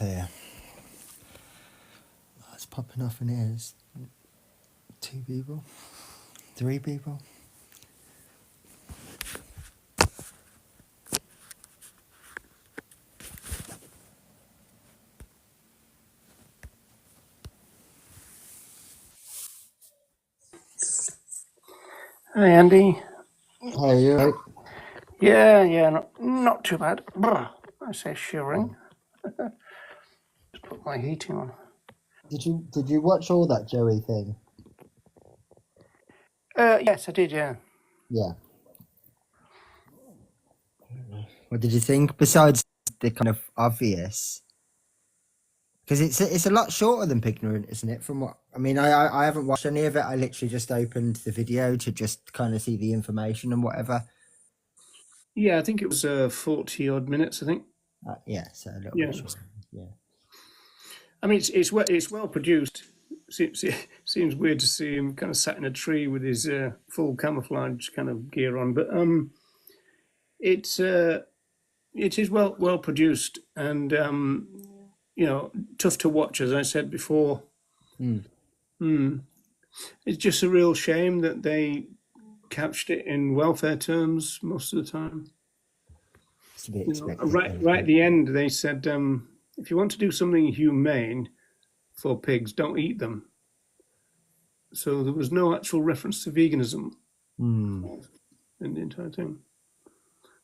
yeah. It's popping off in here. There's 2 people, 3 people. Hi, Andy. How are you? Right? Yeah, not too bad. Brr, I say shivering. Just put my heating on. Did you watch all that Joey thing? Yes, I did, yeah. Yeah. What did you think? Besides the kind of obvious, because it's a lot shorter than Pignorant, isn't it? From what I mean, I haven't watched any of it. I literally just opened the video to just kind of see the information and whatever. Yeah, I think it was 40 odd minutes, I think. Yeah, so a little Yeah. bit shorter. Yeah. I mean, it's well produced. Seems weird to see him kind of sat in a tree with his full camouflage kind of gear on, but it's it is well produced and tough to watch, as I said before. Mm. It's just a real shame that they couched it in welfare terms most of the time. It's to be expected. Right at the end, they said, if you want to do something humane for pigs, don't eat them. So there was no actual reference to veganism in the entire thing.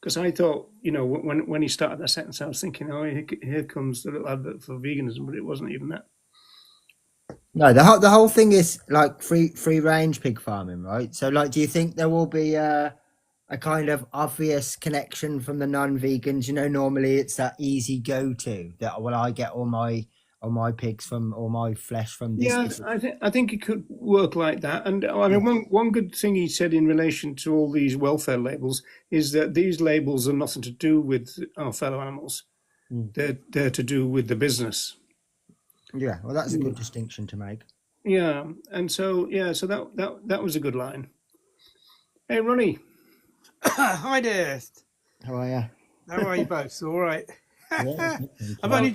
Because I thought, when he started that sentence, I was thinking, oh, here comes the little advert for veganism, but it wasn't even that. No, the whole thing is like free range pig farming, right? So, like, do you think there will be a kind of obvious connection from the non-vegans? Normally it's that easy go-to that I get all my pigs from, or my flesh from this. Yeah, I think it could work like that. And I mean, one good thing he said in relation to all these welfare labels is that these labels are nothing to do with our fellow animals. They're to do with the business. Yeah, well, that's a good distinction to make. Yeah, and so that was a good line. Hey, Ronnie. Hi there. How are you? How are you both? All right. Yeah, That's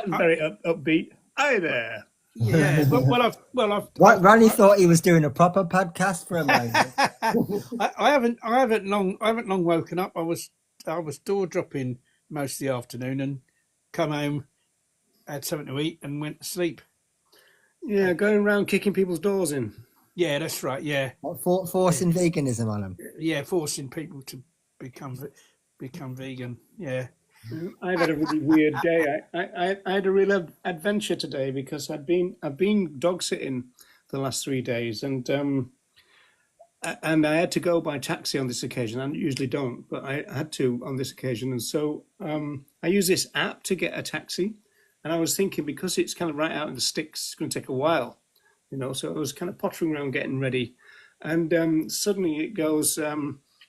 very upbeat. Hi there. Yeah. I've Ronnie thought he was doing a proper podcast for a moment. I haven't long woken up. I was door dropping most of the afternoon and come home, had something to eat and went to sleep. Yeah, going around kicking people's doors in. Yeah, that's right. Yeah. Forcing veganism on them. Yeah, forcing people to become vegan. Yeah. I've had a really weird day. I had a real adventure today because I've been dog sitting the last 3 days, and I had to go by taxi on this occasion. I usually don't, but I had to on this occasion, and so I use this app to get a taxi. And I was thinking, because it's kind of right out in the sticks, it's going to take a while, So I was kind of pottering around getting ready, and suddenly it goes,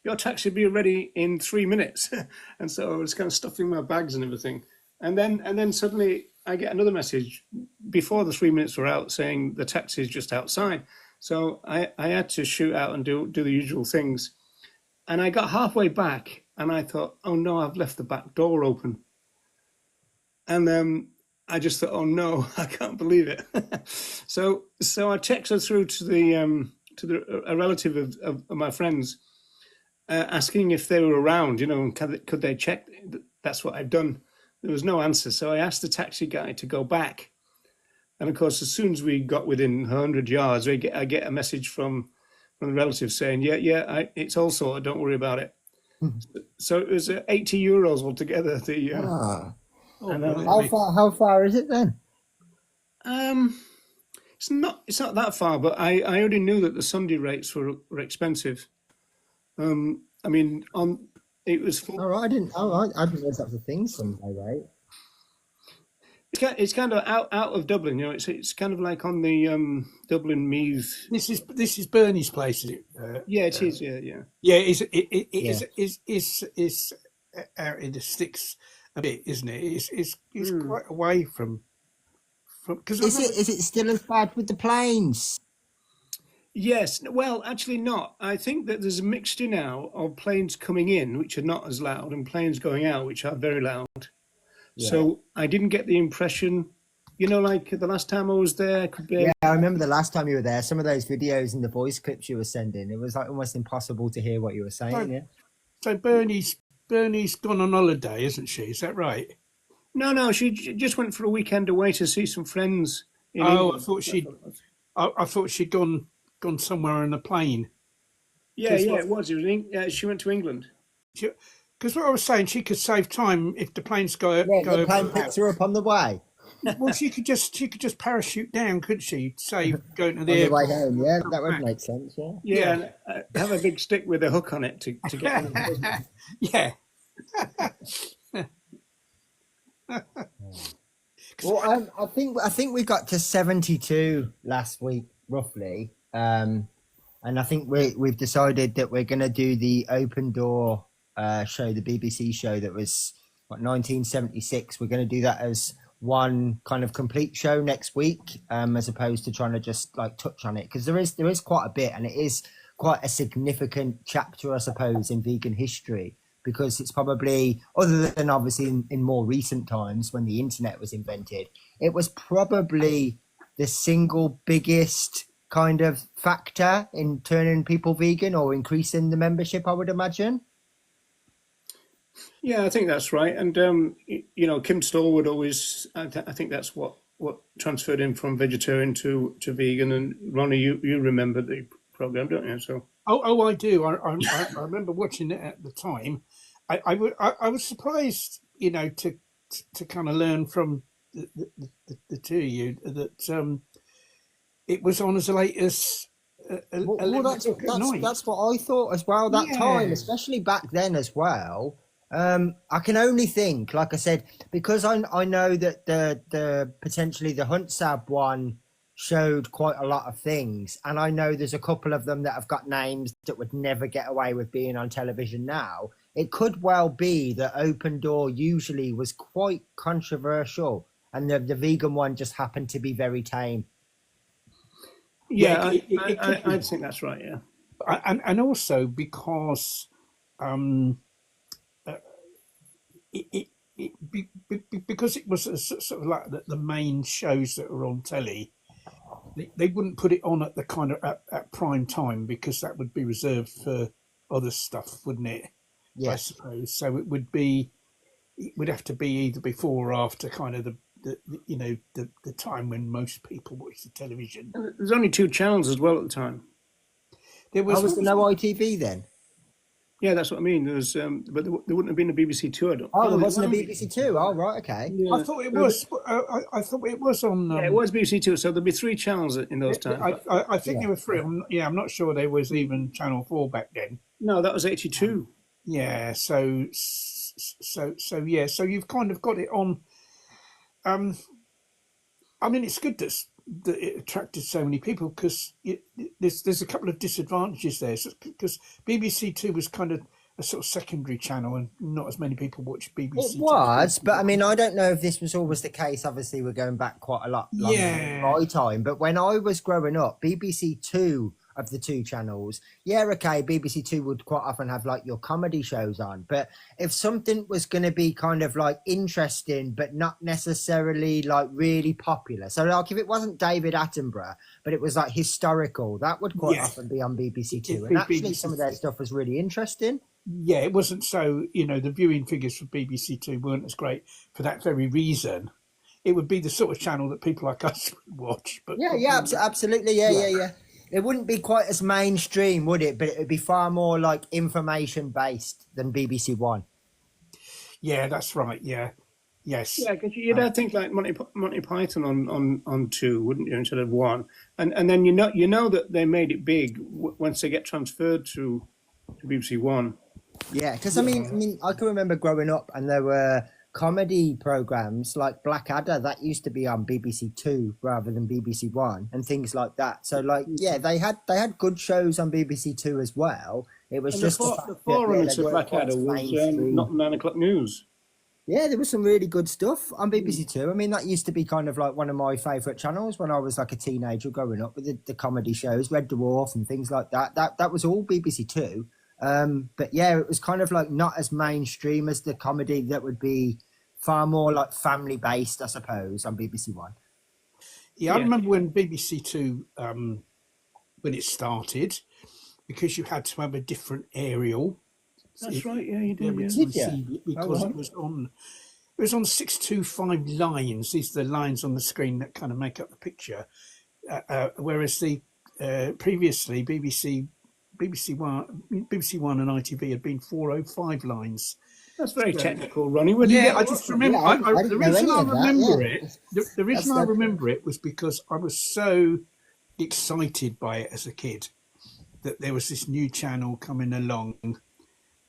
your taxi will be ready in 3 minutes. And so I was kind of stuffing my bags and everything. And then suddenly I get another message before the 3 minutes were out saying the taxi is just outside. So I had to shoot out and do the usual things. And I got halfway back and I thought, oh no, I've left the back door open. And I just thought, oh no, I can't believe it. So I texted through to a relative of my friends, asking if they were around, and could they check. That's what I've done. There was no answer, so I asked the taxi guy to go back. And of course, as soon as we got within 100 yards, I get a message from the relative saying, it's all sorted, don't worry about it. So it was €80 altogether. How far is it then? It's not that far, but I already knew that the Sunday rates were expensive. I mean, it was. All right, I didn't know that was a thing Sunday, right? It's kind of out of Dublin, It's kind of like on the Dublin Meath. This is Bernie's place, is it? Yeah, it is. Yeah. Yeah, it's out in the sticks a bit, isn't it? It's quite away from. Because is it still as bad with the planes? Yes. Well, actually not. I think that there's a mixture now of planes coming in, which are not as loud, and planes going out, which are very loud. Yeah. So I didn't get the impression, like the last time I was there, I could Yeah, barely. I remember the last time you were there, some of those videos and the voice clips you were sending, it was like almost impossible to hear what you were saying. So, Yeah. so Bernie's gone on holiday, isn't she? Is that right? No, no, she just went for a weekend away to see some friends in Oh, England. That's what it was. I thought she'd gone somewhere on a plane. Yeah, Because yeah, what it was. It was she went to England. because what I was saying, she could save time if the planes go Yeah, go the over plane her picks her house. up on the way, Well, she could just parachute down, couldn't she? Save going to the on the way airport home. and Yeah, come that would back. make sense. Yeah. Yeah, Yeah, and have a big stick with a hook on it to get in. yeah. Well, I think we got to 72 last week, roughly, and I think we've decided that we're going to do the Open Door show, the BBC show that was 1976. We're going to do that as one kind of complete show next week, as opposed to trying to just like touch on it, because there is quite a bit, and it is quite a significant chapter, I suppose, in vegan history, because it's probably, other than obviously in more recent times when the internet was invented, it was probably the single biggest kind of factor in turning people vegan or increasing the membership, I would imagine. Yeah, I think that's right. And Kim Stoll would always. I think that's what transferred him from vegetarian to vegan. And Ronnie, you remember the program, don't you? So I do. I remember watching it at the time. I was surprised, to kind of learn from the two of you that it was on as late as Well, 11 that's o'clock at night. that's what I thought as well. That time, Yeah, especially back then as well. I can only think, like I said, because I know that the potentially the Hunt Sab one showed quite a lot of things, and I know there's a couple of them that have got names that would never get away with being on television now. It could well be that Open Door usually was quite controversial, and the vegan one just happened to be very tame. yeah. yeah, It could I be, think that's right. Yeah. and also because um, because it was sort of like the main shows that were on telly. They wouldn't put it on at the kind of at prime time because that would be reserved for other stuff, wouldn't it? I Yes. suppose so. It would have to be either before or after kind of the time when most people watch the television. There's only two channels as well at the time. There I was was there no ITV then? Yeah, that's what I mean. There's, but there wouldn't have been a BBC Two. I don't. Oh, there Oh, wasn't a BBC Two. Oh, right, okay. I yeah. thought it was. I thought it was on. Yeah, it was BBC Two. So there'd be three channels in those times. But I think Yeah. there were three. I'm not sure there was even Channel 4 back then. no, that was 82. Yeah, so yeah, so you've kind of got it on. Um, I mean, it's good that it attracted so many people because there's a couple of disadvantages there. Because BBC Two was kind of a sort of secondary channel, and not as many people watch It BBC Two. was, but I mean, I don't know if this was always the case. Obviously, we're going back quite a lot longer than Yeah, my time. But when I was growing up, BBC Two of the two channels, yeah, okay, BBC Two would quite often have like your comedy shows on. But if something was going to be kind of like interesting, but not necessarily like really popular, so like if it wasn't David Attenborough, but it was like historical, that would quite yeah, often be on BBC Two. it'd And be actually, some of their BBC. stuff was really interesting. Yeah, it wasn't so. The viewing figures for BBC Two weren't as great for that very reason. It would be the sort of channel that people like us would watch, but Yeah, yeah, probably absolutely. Yeah, yeah. yeah, yeah. It wouldn't be quite as mainstream, would it? But it would be far more like information based than BBC One. Yeah, that's right. Yeah, yes. Yeah, because you'd have think like Monty Python on two, wouldn't you, instead of one? And then you know that they made it big once they get transferred to BBC One. Yeah, because I mean, I can remember growing up, and there were comedy programs like Blackadder that used to be on BBC Two rather than BBC One, and things like that. So, like, yeah, they had good shows on BBC Two as well. It was And just the the fact that forerunner they to weren't quite Blackadder as was mainstream. not 9 o'clock news. Yeah, there was some really good stuff on BBC Two. I mean, that used to be kind of like one of my favourite channels when I was like a teenager growing up, with the comedy shows, Red Dwarf and things like that. That was all BBC Two. But yeah, it was kind of like not as mainstream as the comedy that would be far more like family based, I suppose, on BBC One. Yeah, I Yeah, remember when BBC Two, when it started, because you had to have a different aerial. that's If right. Yeah, you be did. able Yeah. to Did you? receive it, Oh, because right. it was on 625 lines. These are the lines on the screen that kind of make up the picture. Whereas the previously BBC One and ITV had been 405 lines. That's very So, technical, Ronnie. Where did you yeah, get I all that just from? remember. Yeah, I The didn't know reason any I of that. Yeah, remember it, the reason I that. remember it was because I was so excited by it as a kid that there was this new channel coming along,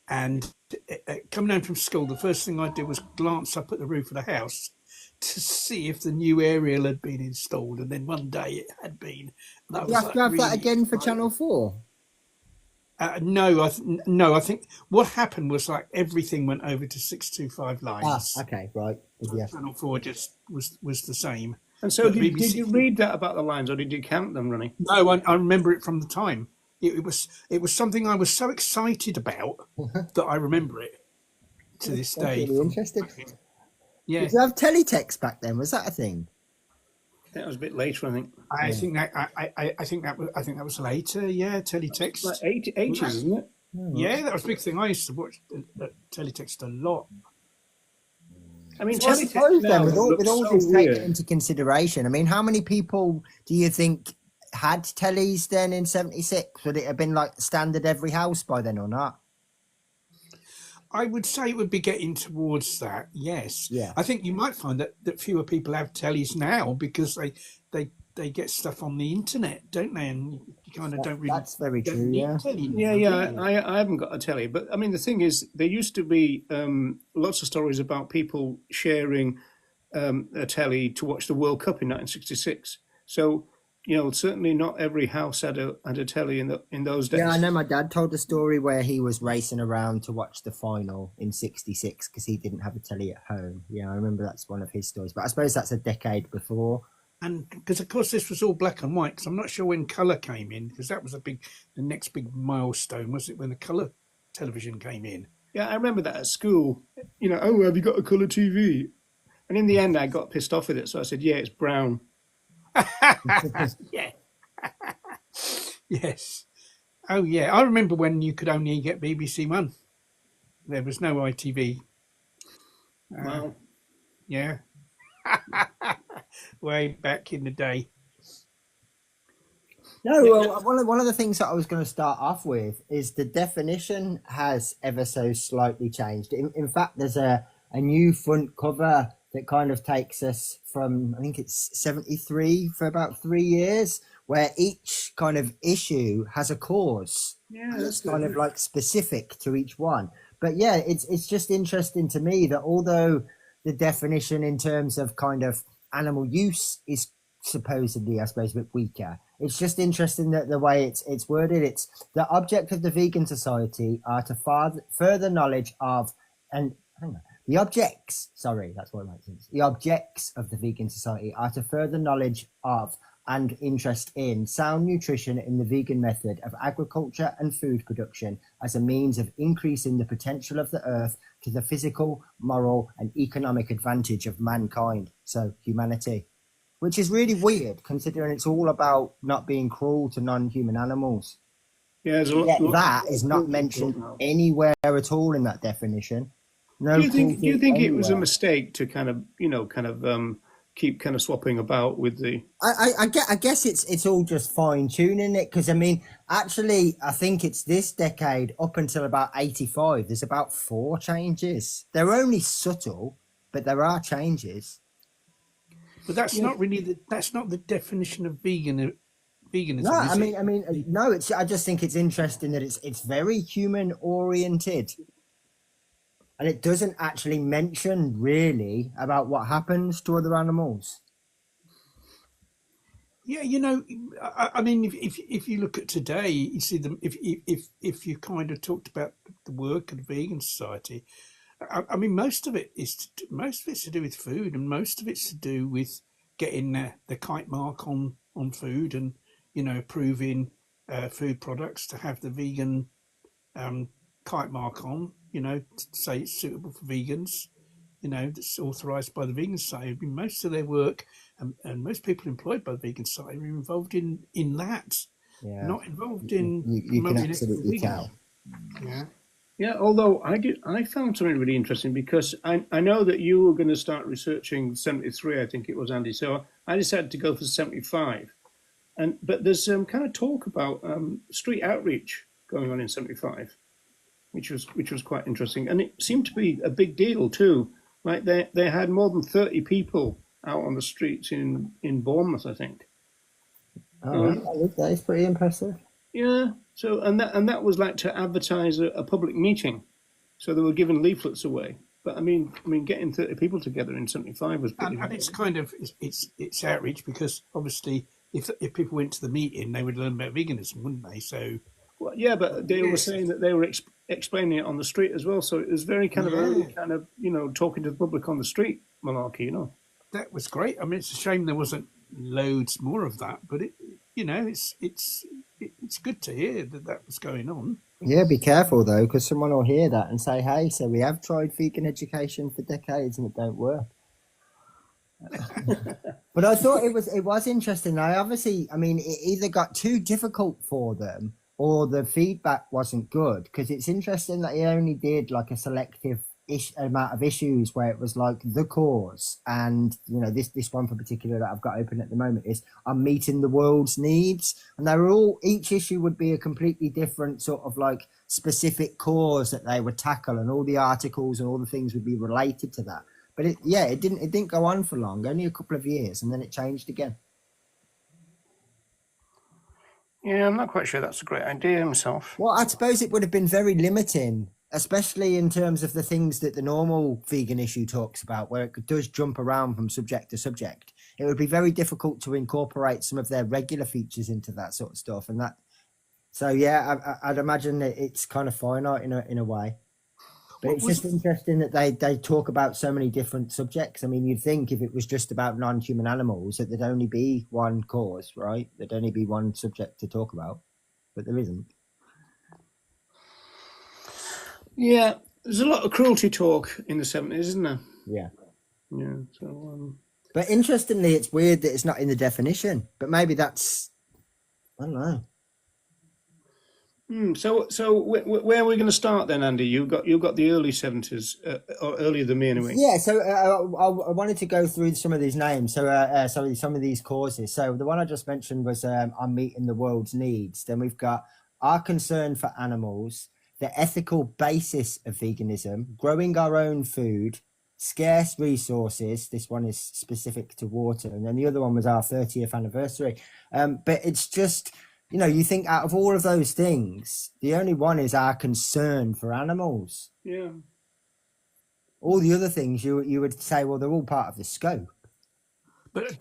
and coming home from school, the first thing I did was glance up at the roof of the house to see if the new aerial had been installed, and then one day it had been, and I Did you was have like to have that really again for excited. Channel 4? No, no. I think what happened was like everything went over to 625 Ah, lines. okay, right. Yeah. Channel Four just was the same, And so, but did BBC you Two. read that about the lines, or did you count them, Ronnie? No, I remember it from the time. It was something I was so excited about that I remember it to this That's day. really From interesting. yeah, Did you have teletext back then? Was that a thing? That was a bit later, I think. I Yeah. think that I think that was later. Yeah, Like teletext. 80s, isn't it? Yeah, that was a big thing. I used to watch teletext a lot. I mean, So I teletext suppose then, now with looks all so this taken weird. into consideration, I mean, how many people do you think had tellies then in '76? Would it have been like standard every house by then or not? I would say it would be getting towards that. Yes, Yeah. I think you might find that fewer people have tellies now because they get stuff on the internet, don't they? And you kind of That's very don't true. need Yeah. telly Yeah, now, do yeah, you? I haven't got a telly, but I mean, the thing is, there used to be lots of stories about people sharing a telly to watch the World Cup in 1966. So, certainly not every house had a telly in those Yeah, I days. know my dad told the story where he was racing around to watch the final in '66 because he didn't have a telly at home. Yeah, I remember that's one of his stories. But I suppose that's a decade before. And because of course this was all black and white, because I'm not sure when colour came in, because that was the next big milestone, was it, when the colour television came in? Yeah, I remember that at school. Oh, have you got a colour TV? And in the end, I got pissed off with it, so I said, "Yeah, it's brown." Yeah, yes. Oh yeah, I remember when you could only get BBC One. There was no ITV. Wow. Yeah, way back in the day. No, Yeah, well, one of the things that I was going to start off with is the definition has ever so slightly changed. In fact, there's a new front cover that kind of takes us from, I think it's 73 for about 3 years, where each kind of issue has a cause. yeah, And that's it's kind good. of like specific to each one. But yeah, it's just interesting to me that although the definition in terms of kind of animal use is supposedly, I suppose, a bit weaker. It's just interesting that the way it's worded. It's the object of the vegan society are to further knowledge of and hang on, the objects. Sorry, that's what it makes sense. The objects of the vegan society are to further knowledge of and interest in sound nutrition in the vegan method of agriculture and food production as a means of increasing the potential of the earth to the physical, moral, and economic advantage of mankind, so humanity. Which is really weird considering it's all about not being cruel to non-human animals. Yeah, there's a Yet lot that of is not cruelty talk mentioned now. anywhere at all in that definition. Do No you think? Do you cruelty think it was a anywhere. mistake to keep kind of swapping about with the? I guess it's all just fine tuning it because I mean actually I think it's this decade up until about 85 there's about 4 changes. They're only subtle, but there are changes. But that's Yeah, not really that's not the definition of No, veganism, is it? no. It's. I just think it's interesting that it's very human oriented, and it doesn't actually mention really about what happens to other animals. Yeah, I mean, if you look at today, you see them. If you kind of talked about the work of the vegan society, I mean, most of it's to do with food, and most of it's to do with getting the kite mark on food, and approving food products to have the vegan um, kite mark on. To say it's suitable for vegans. that's authorised by the Vegan Society. I mean, most of their work and most people employed by the Vegan Society are involved in that, Yeah, not involved in you can promoting ethical absolutely veganism. tell. Yeah. Yeah, although I found something really interesting because I know that you were going to start researching 73, I think it was, Andy. So I decided to go for 75. But there's kind of talk about street outreach going on in 75, which was quite interesting. And it seemed to be a big deal too. Like they had more than 30 people out on the streets in Bournemouth, I think. Oh, wow, that is pretty impressive. Yeah. So and that was like to advertise a public meeting. So they were giving leaflets away. But I mean, getting 30 people together in 75 was pretty. And it's kind of it's outreach because obviously if people went to the meeting, they would learn about veganism, wouldn't they? So Well, yeah, but they were saying that they were explaining it on the street as well. So it was very kind of early, kind of talking to the public on the street malarkey. that was great. I mean, it's a shame there wasn't loads more of that, but it's good to hear that was going on. Yeah, be careful though, because someone will hear that and say, "Hey, so we have tried vegan education for decades and it don't work." But I thought it was interesting. I mean, it either got too difficult for them or the feedback wasn't good. Because it's interesting that he only did like a selective amount of issues where it was like the cause, and this one for particular that I've got open at the moment is I'm meeting the world's needs, and they were all, each issue would be a completely different sort of like specific cause that they would tackle, and all the articles and all the things would be related to that. But it didn't go on for long, only a couple of years, and then it changed again. Yeah, I'm not quite sure that's a great idea myself. Well, I suppose it would have been very limiting, especially in terms of the things that the normal vegan issue talks about, where it does jump around from subject to subject. It would be very difficult to incorporate some of their regular features into that sort of stuff, and that. So yeah, I'd imagine that it's kind of finite in a way. But it's just interesting that they talk about so many different subjects. I mean, you'd think if it was just about non-human animals that there'd only be one cause, right? There'd only be one subject to talk about, but there isn't. Yeah, there's a lot of cruelty talk in the 70s, isn't there? Yeah. Yeah. So. But interestingly, it's weird that it's not in the definition. But maybe that's, I don't know. So where are we going to start then, Andy? You've got the early 70s, or earlier than me anyway. Yeah, so I wanted to go through some of these names. So some of these causes. So the one I just mentioned was I'm meeting the world's needs. Then we've got our concern for animals, the ethical basis of veganism, growing our own food, scarce resources. This one is specific to water, and then the other one was our 30th anniversary. But it's just, you think out of all of those things, the only one is our concern for animals. Yeah. All the other things you would say, well, they're all part of the scope. But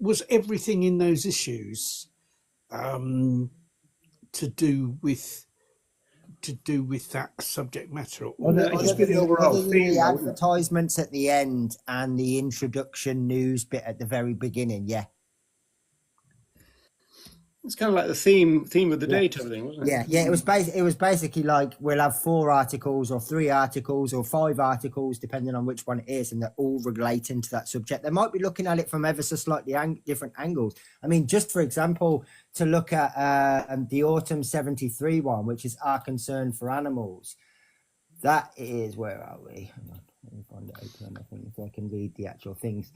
was everything in those issues to do with that subject matter? Just be the overall theme, the advertisements at the end and the introduction news bit at the very beginning, yeah. It's kind of like the theme of the day type of thing, wasn't it? Yeah. It was basically like we'll have 4 articles or 3 articles or 5 articles, depending on which one it is, and they're all relating to that subject. They might be looking at it from ever so slightly different angles. I mean, just for example, to look at the autumn 73 one, which is our concern for animals. That is, where are we? Hang on, let me find it open. I think if I can read the actual things.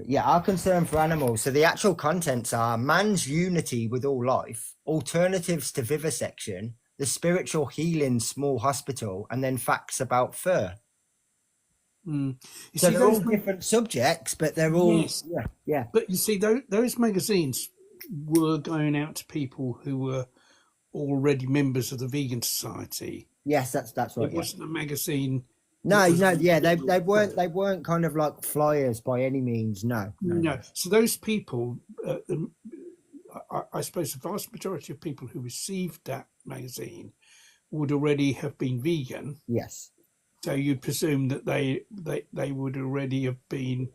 Yeah, our concern for animals. So the actual contents are man's unity with all life, alternatives to vivisection, the spiritual healing small hospital, and then facts about fur. So they're all different subjects, but they're all... Yes. Yeah. But you see, those magazines were going out to people who were already members of the Vegan Society. Yes, that's right. It wasn't a magazine... No, yeah, they weren't kind of like flyers by any means. No. So those people, I suppose, the vast majority of people who received that magazine would already have been vegan. Yes. So you'd presume that they would already have been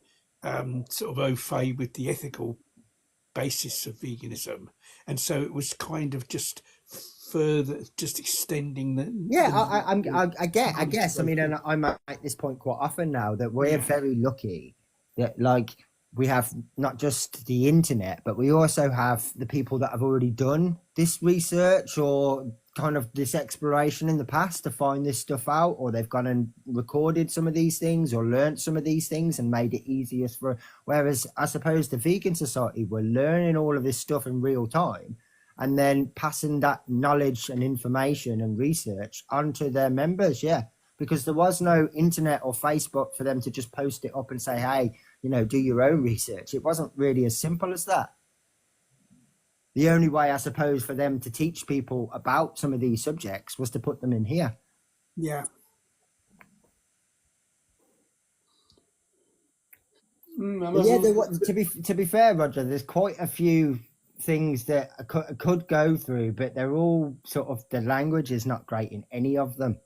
sort of au fait with the ethical basis of veganism, and so it was kind of just further, just extending the. Yeah, I time guess. to I go mean, and through. I make this point quite often now that we're Yeah. very lucky that, like, we have not just the internet, but we also have the people that have already done this research or kind of this exploration in the past to find this stuff out, or they've gone and recorded some of these things or learnt some of these things and made it easier for. Whereas I suppose the Vegan Society were learning all of this stuff in real time and then passing that knowledge and information and research onto their members. Yeah, because there was no internet or Facebook for them to just post it up and say, hey, do your own research. It wasn't really as simple as that. The only way, I suppose, for them to teach people about some of these subjects was to put them in here. Yeah. Yeah, to be fair, Roger, there's quite a few things that I could go through, but they're all sort of, the language is not great in any of them.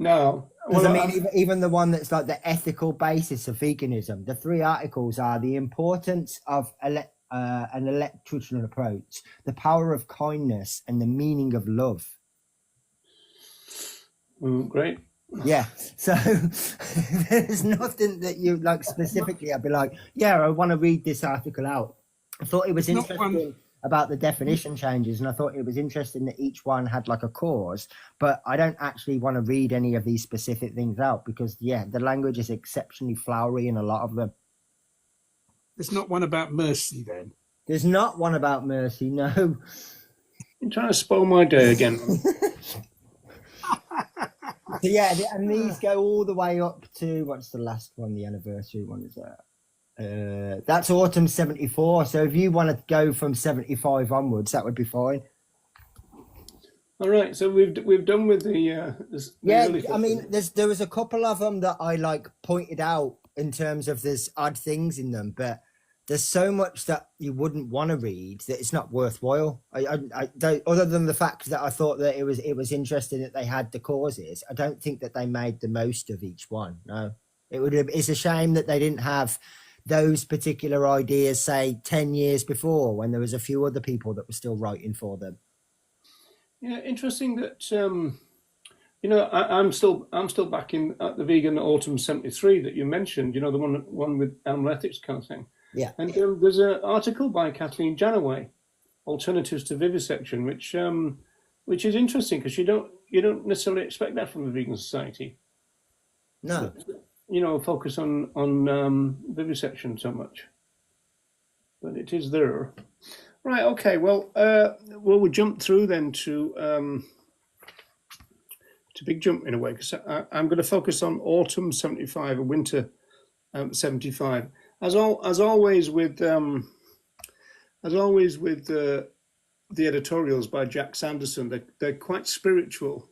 No. Because I mean, even the one that's like the ethical basis of veganism, the 3 articles are the importance of an electrical approach, the power of kindness, and the meaning of love. Great. Yeah, so there's nothing that you like specifically. I'd be like, yeah, I want to read this article out. I thought it was interesting about the definition changes, and I thought it was interesting that each one had like a cause, but I don't actually want to read any of these specific things out because, yeah, the language is exceptionally flowery in a lot of them. There's not one about mercy then. There's not one about mercy, no. You're trying to spoil my day again. So yeah, and these go all the way up to, what's the last one, the anniversary one is that? That's autumn 74. So if you want to go from 75 onwards, that would be fine. All right, so we've done with the yeah. I mean, there was a couple of them that I like pointed out in terms of there's odd things in them, but there's so much that you wouldn't want to read that it's not worthwhile. I don't, other than the fact that I thought that it was interesting that they had the causes. I don't think that they made the most of each one. No, it's a shame that they didn't have those particular ideas, say 10 years before, when there was a few other people that were still writing for them. Yeah, interesting that I'm still back in at the Vegan Autumn 73 that you mentioned. The one with animal ethics kind of thing. Yeah, and there's an article by Kathleen Janaway, Alternatives to Vivisection, which is interesting because you don't necessarily expect that from the Vegan Society. No, focus on vivisection so much, but it is there. Right. Okay. Well, we'll jump through then to big jump in a way because I'm going to focus on autumn 75 and winter 75. As always with the editorials by Jack Sanderson, they're quite spiritual.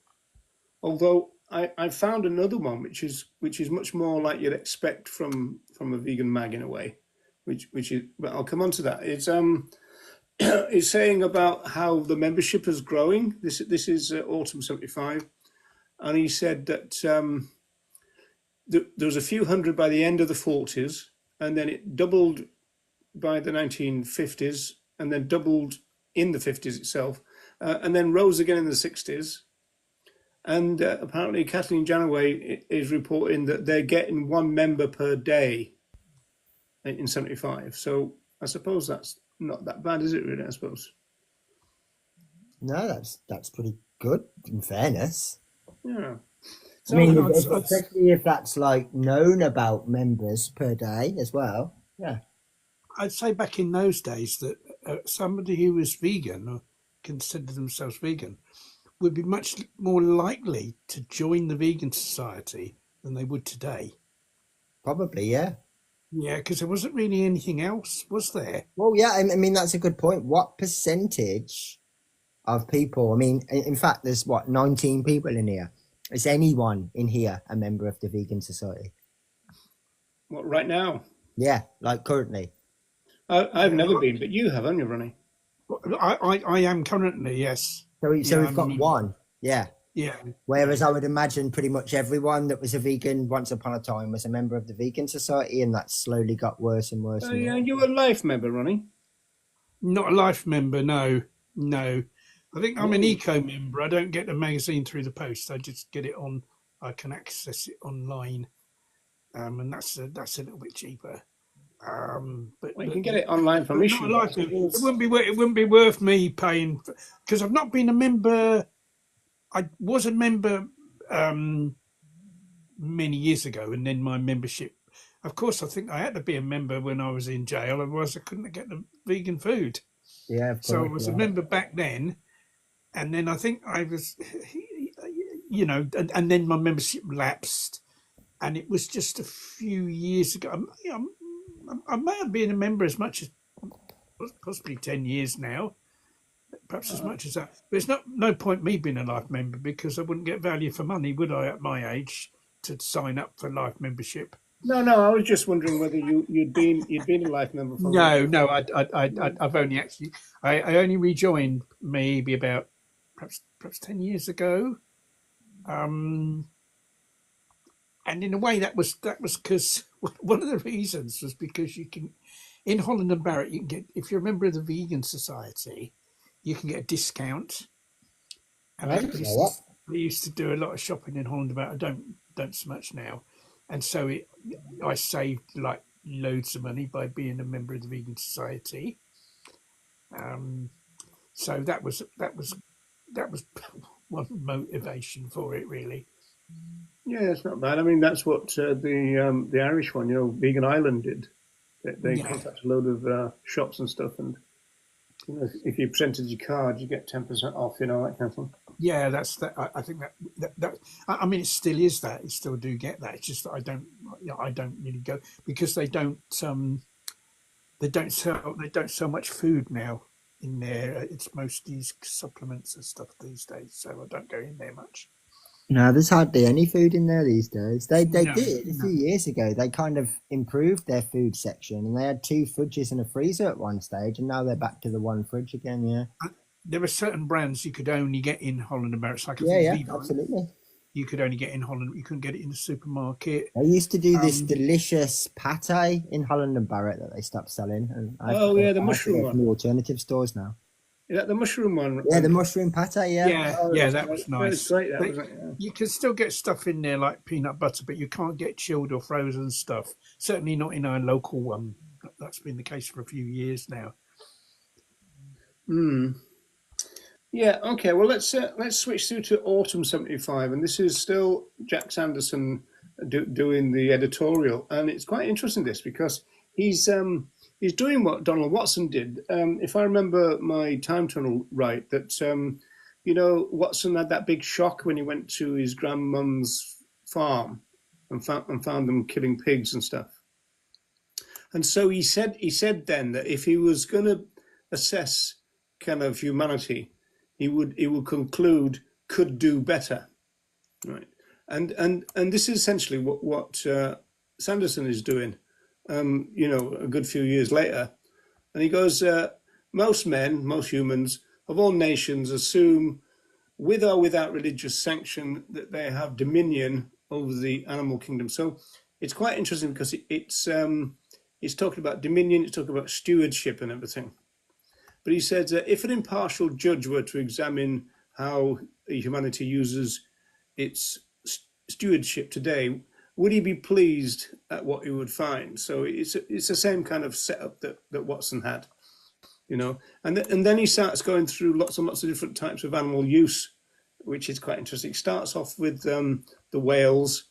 Although I found another one which is much more like you'd expect from a vegan mag in a way, which is, but I'll come on to that. It's saying about how the membership is growing. This is autumn 75, and he said that there was a few hundred by the end of the 40s. And then it doubled by the 1950s, and then doubled in the 50s itself, and then rose again in the 60s. And apparently Kathleen Janaway is reporting that they're getting 1 member per day in 75. So I suppose that's not that bad, is it really, I suppose? No, that's pretty good, in fairness. Yeah. So, I mean, especially if that's like known about members per day as well. Yeah. I'd say back in those days that somebody who was vegan or considered themselves vegan would be much more likely to join the Vegan Society than they would today. Probably, yeah. Yeah, because there wasn't really anything else, was there? Well, yeah, I mean, that's a good point. What percentage of people, I mean, in fact, there's 19 people in here. Is anyone in here a member of the Vegan Society? What, right now? Yeah, like currently. I've never been, but you have, haven't you, Ronnie? I am currently, yes. So we've got one, yeah. Yeah. Whereas I would imagine pretty much everyone that was a vegan once upon a time was a member of the Vegan Society, and that slowly got worse and worse. Yeah, you were a life member, Ronnie? Not a life member, no. I think I'm an Oh, eco member. I don't get the magazine through the post. I just get it on. I can access it online, and that's a little bit cheaper. But well, you but can get it online from but not a issue, but I life member. It suppose. wouldn't be it wouldn't be worth me paying because I've not been a member. I was a member um, many years ago, and then my membership. Of course, I think I had to be a member when I was in jail, otherwise I couldn't get the vegan food. Yeah, of So I course. was a Yeah. member back then, and then I think I was, and then my membership lapsed, and it was just a few years ago. I may have been a member as much as possibly 10 years now, perhaps as much as that. But it's no point me being a life member because I wouldn't get value for money, would I, at my age, to sign up for life membership? No, no, I was just wondering whether you'd been a life member for a long No, time. no, I've only actually, I only rejoined maybe about perhaps 10 years ago. Um, and in a way, that was because one of the reasons was because you can, in Holland and Barrett, you can get, if you're a member of the Vegan Society, you can get a discount. And I didn't know that. I used to do a lot of shopping in Holland about. I don't so much now, and so I saved like loads of money by being a member of the Vegan Society. Um, so that was one motivation for it, really. Yeah, it's not bad. I mean, that's what the Irish one, Vegan Island did. They Yeah, contacted a load of shops and stuff, and if you presented your card, you get 10% off, that kind of thing. yeah. That's that. I think that. I mean, it still is that. You still do get that. It's just that I don't. I don't really go because they don't. They don't sell much food now in there. It's mostly supplements and stuff these days, so I don't go in there much. No, there's hardly any food in there these days. They No, did a few no. years ago. They kind of improved their food section, and they had two fridges and a freezer at one stage, and now they're back to the one fridge again. Yeah, There are certain brands you could only get in Holland and America. Like I yeah, think yeah, Vivo, absolutely. you could only get in Holland. You couldn't get it in the supermarket. They used to do this Um, delicious pate in Holland and Barrett that they stopped selling, and Oh yeah, the I have to mushroom go from one. the alternative stores now. Is that the mushroom one? Yeah, the mushroom pate. Yeah, yeah, Oh, yeah, that's that great. was That was nice. great. That But was it. Yeah. you can still get stuff in there like peanut butter, but you can't get chilled or frozen stuff. Certainly not in our local one. That's been the case for a few years now. Hmm. Yeah. Okay. Well, let's switch through to autumn '75, and this is still Jack Sanderson doing the editorial, and it's quite interesting this because he's doing what Donald Watson did. If I remember my time tunnel right, that Watson had that big shock when he went to his grandmum's farm and found them killing pigs and stuff. And so he said then that if he was going to assess kind of humanity, he would conclude could do better, right? And this is essentially what Sanderson is doing. A good few years later, and he goes, most men, most humans of all nations assume, with or without religious sanction, that they have dominion over the animal kingdom. So it's quite interesting because it's talking about dominion, it's talking about stewardship and everything. But he said if an impartial judge were to examine how humanity uses its stewardship today, would he be pleased at what he would find? So it's the same kind of setup that Watson had, and then he starts going through lots and lots of different types of animal use, which is quite interesting. It starts off with the whales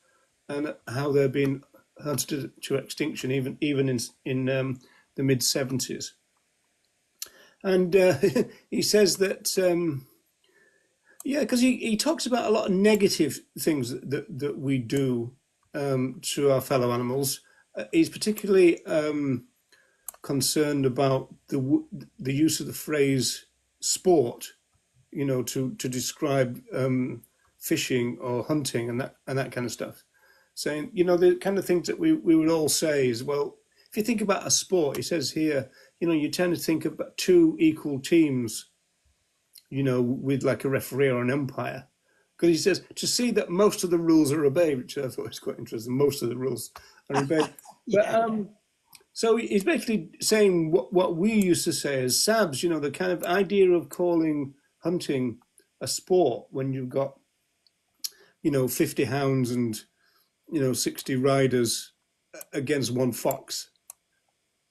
and how they're being hunted to extinction, even in the mid 70s. And he says that, yeah, because he talks about a lot of negative things that we do to our fellow animals. He's particularly concerned about the use of the phrase sport, to describe fishing or hunting and that kind of stuff. Saying, the kind of things that we would all say is, well, if you think about a sport, he says here, you tend to think about two equal teams, with like a referee or an umpire. Because he says to see that most of the rules are obeyed, which I thought was quite interesting. Most of the rules are obeyed. But Yeah, so he's basically saying what we used to say as SABs, the kind of idea of calling hunting a sport when you've got 50 hounds and 60 riders against one fox,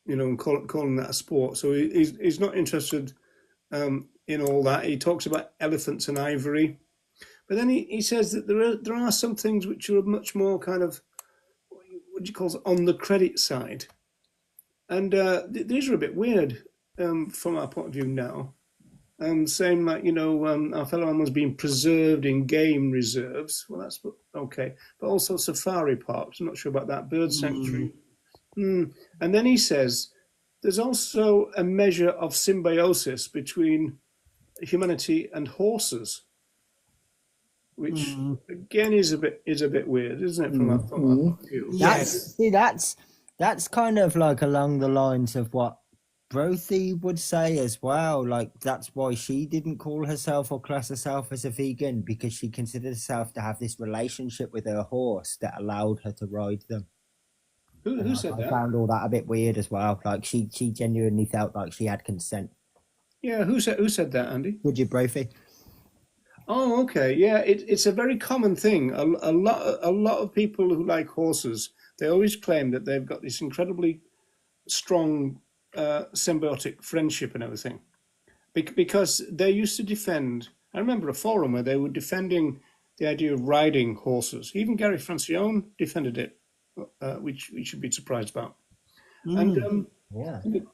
and calling that a sport. So he's not interested in all that. He talks about elephants and ivory, but then he says that there are some things which are much more kind of what do you call it, on the credit side, and these are a bit weird from our point of view now. Saying like our fellow animals being preserved in game reserves. Well, that's okay, but also safari parks. I'm not sure about that. Bird sanctuary. And then he says there's also a measure of symbiosis between humanity and horses, which again is a bit weird, isn't it? From our point of view. That's kind of like along the lines of what Brothy would say as well. Like that's why she didn't call herself or class herself as a vegan, because she considered herself to have this relationship with her horse that allowed her to ride them. Who said that? I found all that a bit weird as well. Like she genuinely felt like she had consent. Yeah, who said that, Andy? Would you, Brothy? Oh, okay. Yeah, it's a very common thing. A lot of people who like horses, they always claim that they've got this incredibly strong symbiotic friendship and everything, because they used to defend. I remember a forum where they were defending the idea of riding horses. Even Gary Francione defended it, which we should be surprised about. And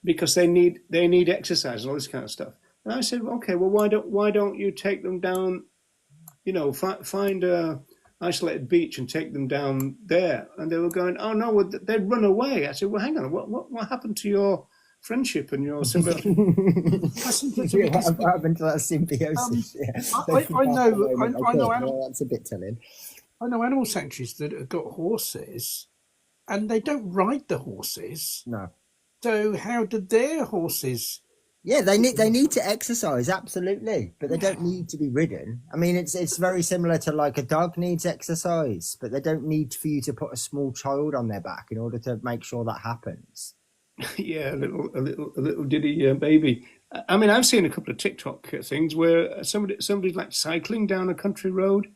because they need exercise and all this kind of stuff. And I said, okay, well, why don't you take them down? Find a isolated beach and take them down there. And they were going, oh no, well, they'd run away. I said, well, hang on, what happened to your friendship and your symbiosis? What happened to that symbiosis? I know. That's a bit telling. I know animal sanctuaries that have got horses, and they don't ride the horses. No. So how do their horses? Yeah, they need to exercise, absolutely, but they don't need to be ridden. I mean, it's very similar to like a dog needs exercise, but they don't need for you to put a small child on their back in order to make sure that happens. Yeah, a little diddy baby. I mean, I've seen a couple of TikTok things where somebody's like cycling down a country road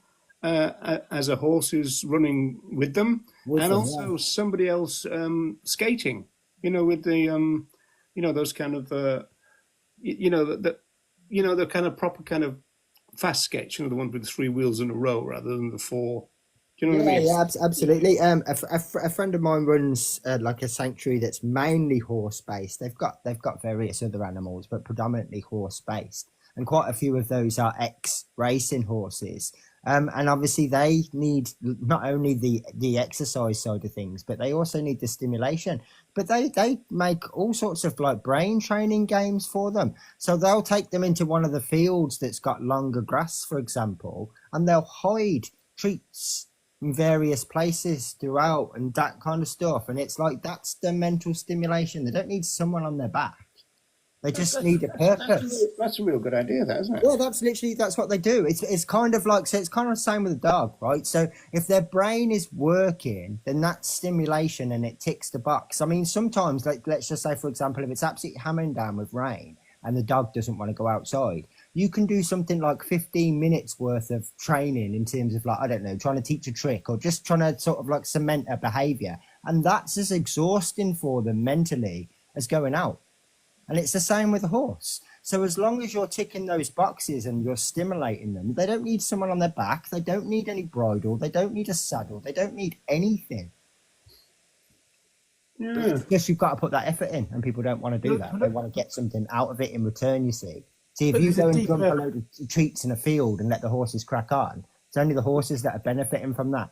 as a horse is running with them, also somebody else skating. With the those kind of the kind of proper kind of fast skates. The ones with the 3 wheels in a row rather than the 4. Do you know what I mean? Yeah, absolutely. A friend of mine runs like a sanctuary that's mainly horse based. They've got various other animals, but predominantly horse based, and quite a few of those are ex-racing horses. And obviously they need not only the exercise side of things, but they also need the stimulation. But they make all sorts of like brain training games for them. So they'll take them into one of the fields that's got longer grass, for example, and they'll hide treats in various places throughout and that kind of stuff. And it's like, that's the mental stimulation. They don't need someone on their back. They just need a purpose. That's a real good idea, that, isn't it? Yeah, that's what they do. It's kind of like, so it's kind of the same with a dog, right? So if their brain is working, then that's stimulation and it ticks the box. I mean, sometimes, like, let's just say, for example, if it's absolutely hammering down with rain and the dog doesn't want to go outside, you can do something like 15 minutes worth of training in terms of, like, I don't know, trying to teach a trick or just trying to sort of like cement a behavior. And that's as exhausting for them mentally as going out. And it's the same with a horse. So as long as you're ticking those boxes and you're stimulating them, they don't need someone on their back. They don't need any bridle. They don't need a saddle. They don't need anything. Yeah. But it's just you've got to put that effort in, and people don't want to do that. They want to get something out of it in return, you see. See, if you go and dump a load of treats in a field and let the horses crack on, it's only the horses that are benefiting from that.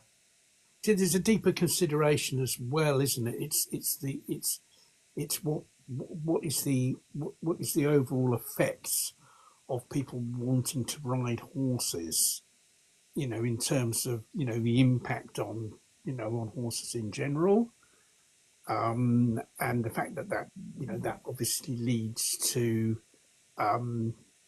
See, there's a deeper consideration as well, isn't it? It's what is the overall effects of people wanting to ride horses, in terms of, the impact on, on horses in general. And the fact that obviously leads to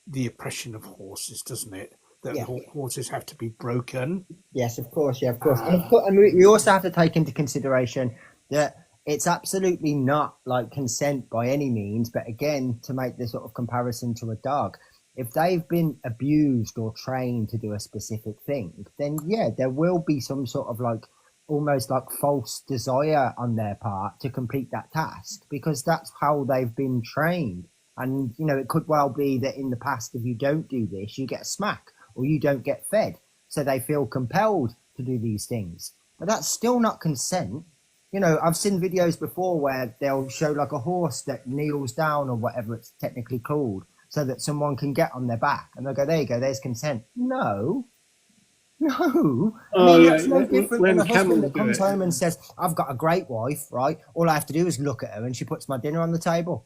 the oppression of horses, doesn't it? That horses have to be broken. Yes, of course. Yeah, of course. And we also have to take into consideration that it's absolutely not like consent by any means, but again, to make the sort of comparison to a dog, if they've been abused or trained to do a specific thing, then yeah, there will be some sort of like almost like false desire on their part to complete that task because that's how they've been trained. And you know, it could well be that in the past, if you don't do this, you get a smack or you don't get fed. So they feel compelled to do these things. But that's still not consent. You know, I've seen videos before where they'll show like a horse that kneels down or whatever it's technically called so that someone can get on their back. And they'll go, there you go, there's consent. No, no. I Oh mean, yeah, that's no different than when a husband camels that do comes it. home and says, I've got a great wife, right? All I have to do is look at her and she puts my dinner on the table.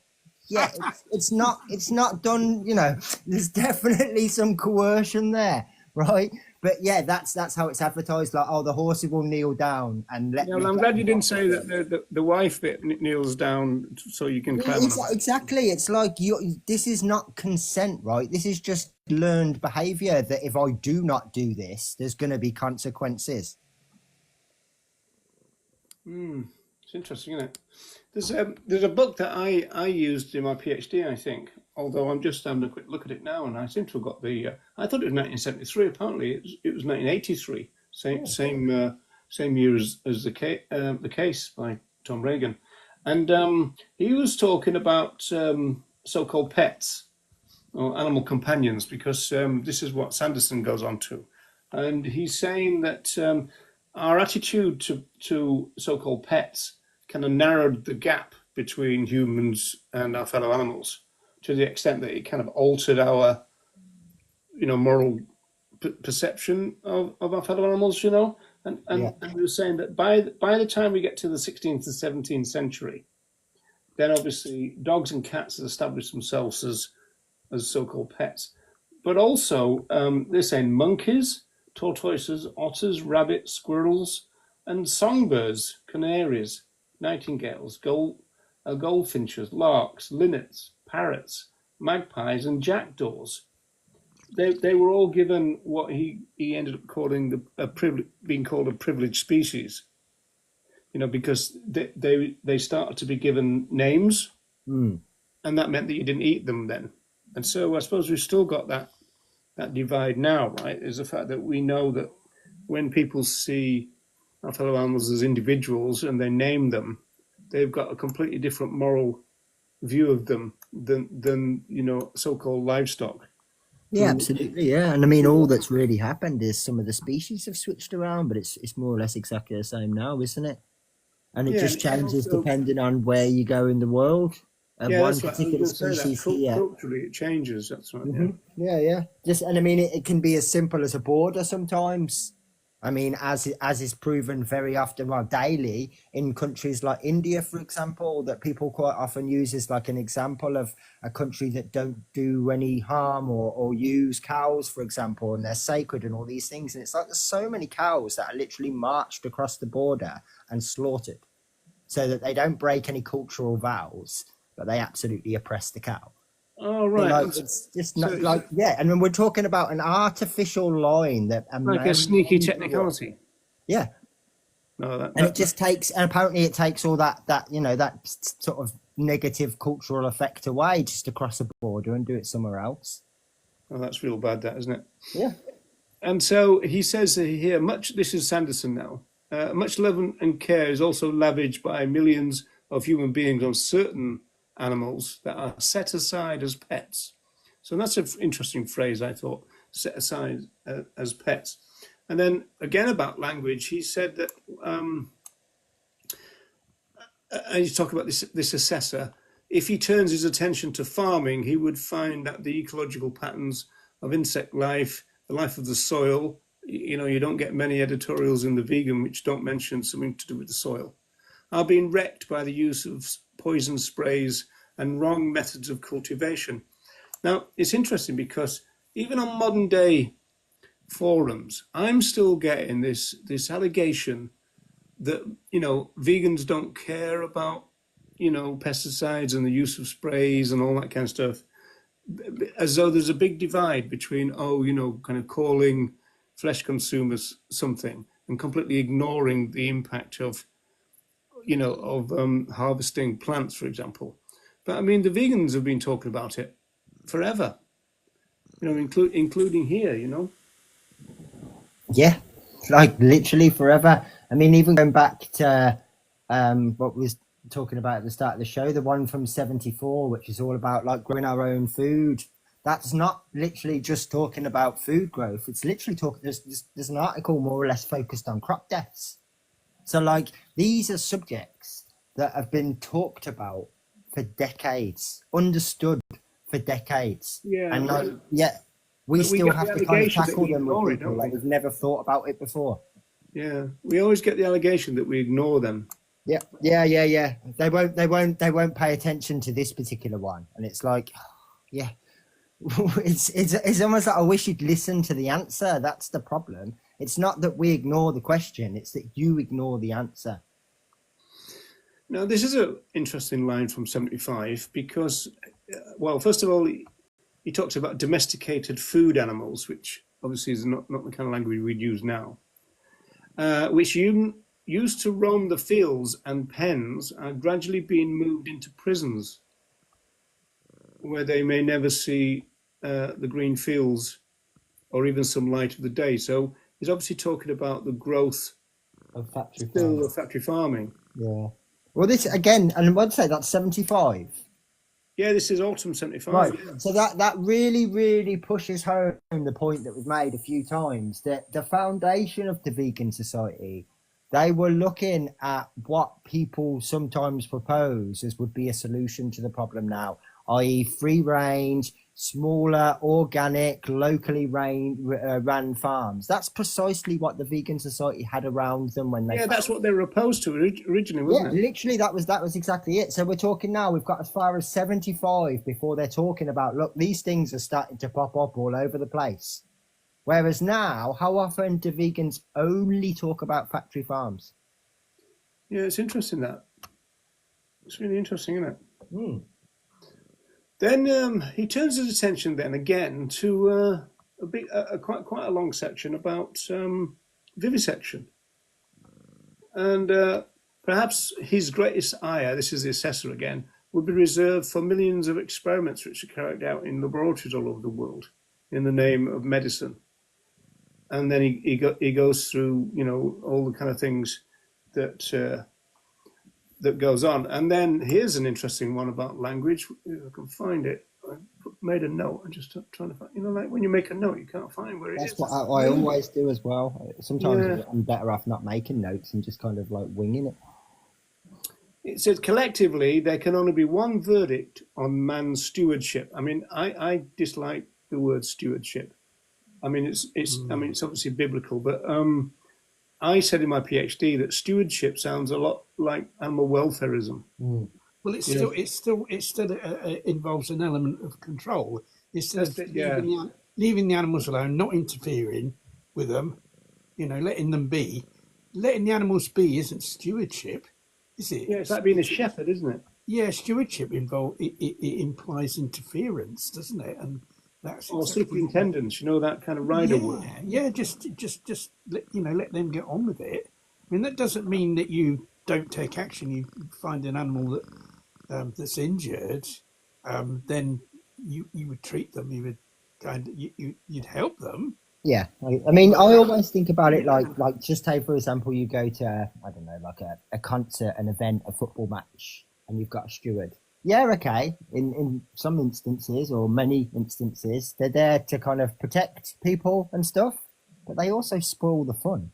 Yeah, it's not done, you know, there's definitely some coercion there, right? But yeah, that's how it's advertised, like, oh, the horses will kneel down and let Yeah, me well, I'm get glad you on didn't top of say that them. the wife bit kneels down so you can climb on her back. Exactly. It's like this is not consent, right? This is just learned behavior that if I do not do this, there's going to be consequences. It's interesting, isn't it? There's a book that I used in my PhD, I think. Although I'm just having a quick look at it now, and I seem to have got the. I thought it was 1973. Apparently, it was 1983. Same year as the case by Tom Reagan, and he was talking about so-called pets or animal companions because this is what Sanderson goes on to, and he's saying that our attitude to so-called pets kind of narrowed the gap between humans and our fellow animals to the extent that it kind of altered our, moral perception of our fellow animals, and, Yeah. and, and we were saying that by the time we get to the 16th and 17th century, then obviously dogs and cats have established themselves as so-called pets. But also, they're saying monkeys, tortoises, otters, rabbits, squirrels, and songbirds, canaries, nightingales, goldfinches, larks, linnets, parrots, magpies, and jackdaws. They were all given what he ended up calling being called a privileged species. Because they started to be given names, Mm. and that meant that you didn't eat them then. And so I suppose we've still got that divide now, right? Is the fact that we know that when people see our fellow animals as individuals and they name them, they've got a completely different moral view of them than so-called livestock. Yeah, Who, absolutely. Yeah, and I mean, all that's really happened is some of the species have switched around, but it's more or less exactly the same now, isn't it? And it yeah, just and changes also, depending on where you go in the world. And yeah, one that's right. I was particular going to say that species here. culturally it changes. That's right. Yeah. Yeah, yeah. Just and I mean, it can be as simple as a border sometimes. I mean, as is proven very often, well, daily in countries like India, for example, that people quite often use as like an example of a country that don't do any harm or use cows, for example, and they're sacred and all these things. And it's like there's so many cows that are literally marched across the border and slaughtered, so that they don't break any cultural vows, but they absolutely oppress the cow. Oh, So right. like And it's just so not it's like yeah, and when we're talking about an artificial line that a like a man sneaky can draw, technicality. yeah, No, that, and it that, that just takes and apparently it takes all that that sort of negative cultural effect away just across the border and do it somewhere else. oh, that's real bad, that isn't it? Yeah. And so he says here, much. This is Sanderson now. Much love and care is also lavished by millions of human beings on certain animals that are set aside as pets. So that's an interesting phrase, I thought, set aside as pets. And then again about language, he said that, and you talk about this assessor, if he turns his attention to farming, he would find that the ecological patterns of insect life, the life of the soil, you don't get many editorials in The Vegan which don't mention something to do with the soil, are being wrecked by the use of poison sprays and wrong methods of cultivation. Now, it's interesting because even on modern day forums, I'm still getting this allegation that vegans don't care about pesticides and the use of sprays and all that kind of stuff, as though there's a big divide between kind of calling flesh consumers something and completely ignoring the impact of harvesting plants, for example. But I mean, the vegans have been talking about it forever. including here, you know. Yeah, like literally forever. I mean, even going back to what we was talking about at the start of the show, the one from '74, which is all about like growing our own food. That's not literally just talking about food growth. It's literally talking. There's an article more or less focused on crop deaths. So like these are subjects that have been talked about for decades, understood for decades, Yeah, and like yeah, we but we still get the have to kind of allegation that tackle we them with ignore it, people don't like we? we've never thought about it before. Yeah, we always get the allegation that we ignore them. Yeah. They won't pay attention to this particular one, and it's like, yeah, it's almost like I wish you'd listen to the answer. That's the problem. It's not that we ignore the question; it's that you ignore the answer. Now, this is an interesting line from 75 because, well, first of all, he talks about domesticated food animals, which obviously is not the kind of language we'd use now, which used to roam the fields and pens are gradually being moved into prisons where they may never see the green fields or even some light of the day. So he's obviously talking about the growth Of factory still farming. of factory farming. Yeah. Well, this again, and I'd say that's 75. Yeah, this is autumn 75. Right. Yeah. So that really pushes home the point that we've made a few times that the foundation of the vegan society, they were looking at what people sometimes propose as would be a solution to the problem now, i.e., free range, smaller, organic, locally ran farms. That's precisely what the vegan society had around them when they. Yeah, that's what they were opposed to originally, Yeah, wasn't it? literally, that was exactly it. So we're talking now. We've got as far as 75 before they're talking about. Look, these things are starting to pop up all over the place. Whereas now, how often do vegans only talk about factory farms? Yeah, it's interesting that. It's really interesting, isn't it? Hmm. Then he turns his attention then again to quite a long section about vivisection, and perhaps his greatest ire, this is the assessor again, would be reserved for millions of experiments which are carried out in laboratories all over the world in the name of medicine. And then he goes through, you know, all the kind of things that that goes on. And then here's an interesting one about language. If I can find it, I made a note. I'm just trying to find, you know, like when you make a note, you can't find where it That's is. what I always do as well. Sometimes Yeah. I'm better off not making notes and just kind of like winging it. It says collectively there can only be one verdict on man's stewardship. I mean, I dislike the word stewardship. I mean, it's obviously biblical, but I said in my PhD that stewardship sounds a lot like animal welfareism. Well, it still involves an element of control. Instead That's of it, yeah. leaving the animals alone, not interfering with them, you know, letting them be. Letting the animals be isn't stewardship, is it? Yeah, it's like being a shepherd, isn't it? Yeah, stewardship it implies interference, doesn't it? And that's Or exactly superintendence, you know, that kind of rider word. yeah. Just let them get on with it. I mean, that doesn't mean that you don't take action. You find an animal that's injured, then you would treat them. You would you'd help them. Yeah, I mean, I always think about it like just say for example, you go to I don't know, like a concert, an event, a football match, and you've got a steward. Yeah, okay. In some instances or many instances, they're there to kind of protect people and stuff, but they also spoil the fun.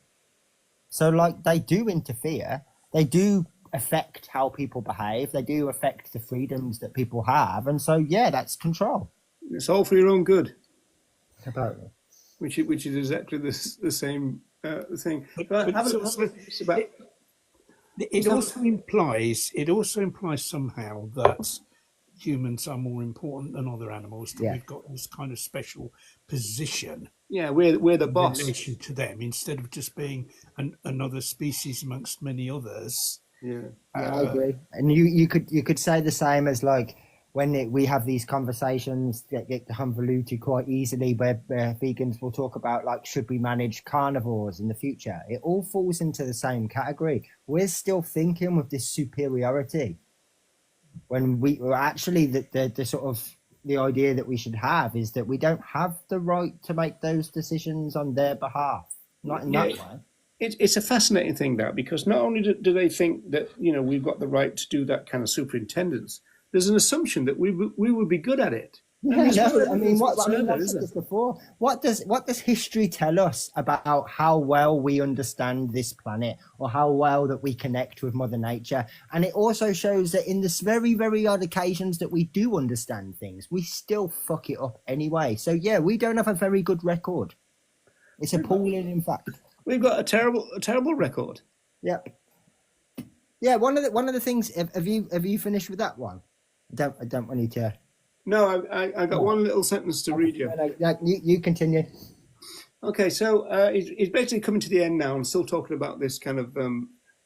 So like they do interfere, they do affect how people behave, they do affect the freedoms that people have, and so yeah, that's control. It's all for your own good, Apparently. which is exactly the same thing. But But it's have also, a about. it also implies somehow that humans are more important than other animals. That Yeah. we've got this kind of special position Yeah, we're the in boss. relation to them, instead of just being another species amongst many others. Yeah. Yeah, I agree. And you could say the same as like when we have these conversations that get convoluted quite easily, where vegans will talk about like should we manage carnivores in the future? It all falls into the same category. We're still thinking with this superiority when we were actually the sort of the idea that we should have is that we don't have the right to make those decisions on their behalf. Not in Yeah, that way. it's a fascinating thing that because not only do they think that we've got the right to do that kind of superintendence, there's an assumption that we would be good at it, and Yeah, there's no no, I mean, evidence whatsoever, I've is said there? this before. What does history tell us about how well we understand this planet, or how well that we connect with Mother Nature? And it also shows that in this very, very odd occasions that we do understand things, we still fuck it up anyway. So yeah, we don't have a very good record. It's We've got appalling, in fact. we've got a terrible record. Yeah, yeah. One of the things. Have you finished with that one? I don't want you to. No, I got one little sentence to read you. You continue. Okay, so he's basically coming to the end now and still talking about this kind of,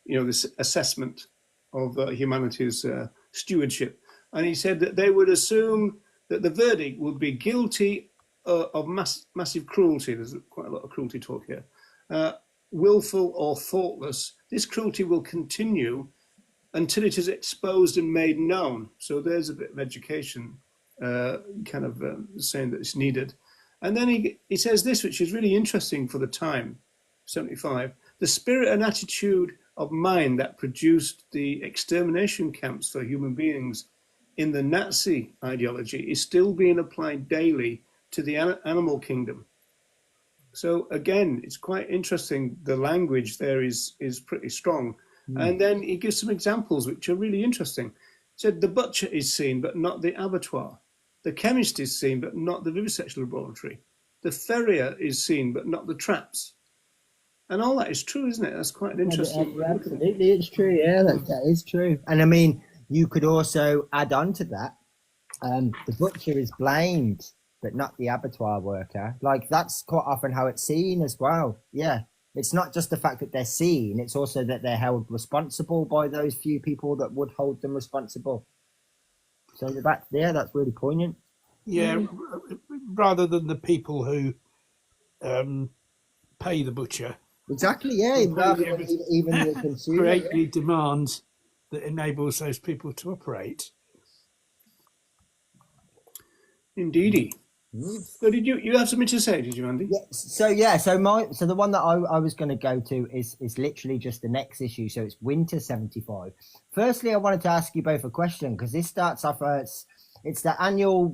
this assessment of humanity's stewardship. And he said that they would assume that the verdict would be guilty of massive cruelty. There's quite a lot of cruelty talk here. Willful or thoughtless. This cruelty will continue until it is exposed and made known. So there's a bit of education saying that it's needed. And then he says this, which is really interesting for the time, 75. The spirit and attitude of mind that produced the extermination camps for human beings in the Nazi ideology is still being applied daily to the animal kingdom. So again, it's quite interesting. The language there is pretty strong. And then he gives some examples which are really interesting. He said the butcher is seen, but not the abattoir. The chemist is seen, but not the vivisection laboratory. The farrier is seen, but not the traps. And all that is true, isn't it? That's quite an interesting. Absolutely, it's true. Yeah, that is true. And I mean, you could also add on to that. The butcher is blamed, but not the abattoir worker. Like that's quite often how it's seen as well. Yeah, it's not just the fact that they're seen; it's also that they're held responsible by those few people that would hold them responsible. So that's really poignant. Yeah, rather than the people who pay the butcher. Exactly. Yeah, rather than even the consumer. Create the demand that enables those people to operate. Indeedy. So did you have something to say? Did you, Andy? Yeah. So the one that I was going to go to is literally just the next issue. So it's Winter 75. Firstly, I wanted to ask you both a question because this starts off it's the annual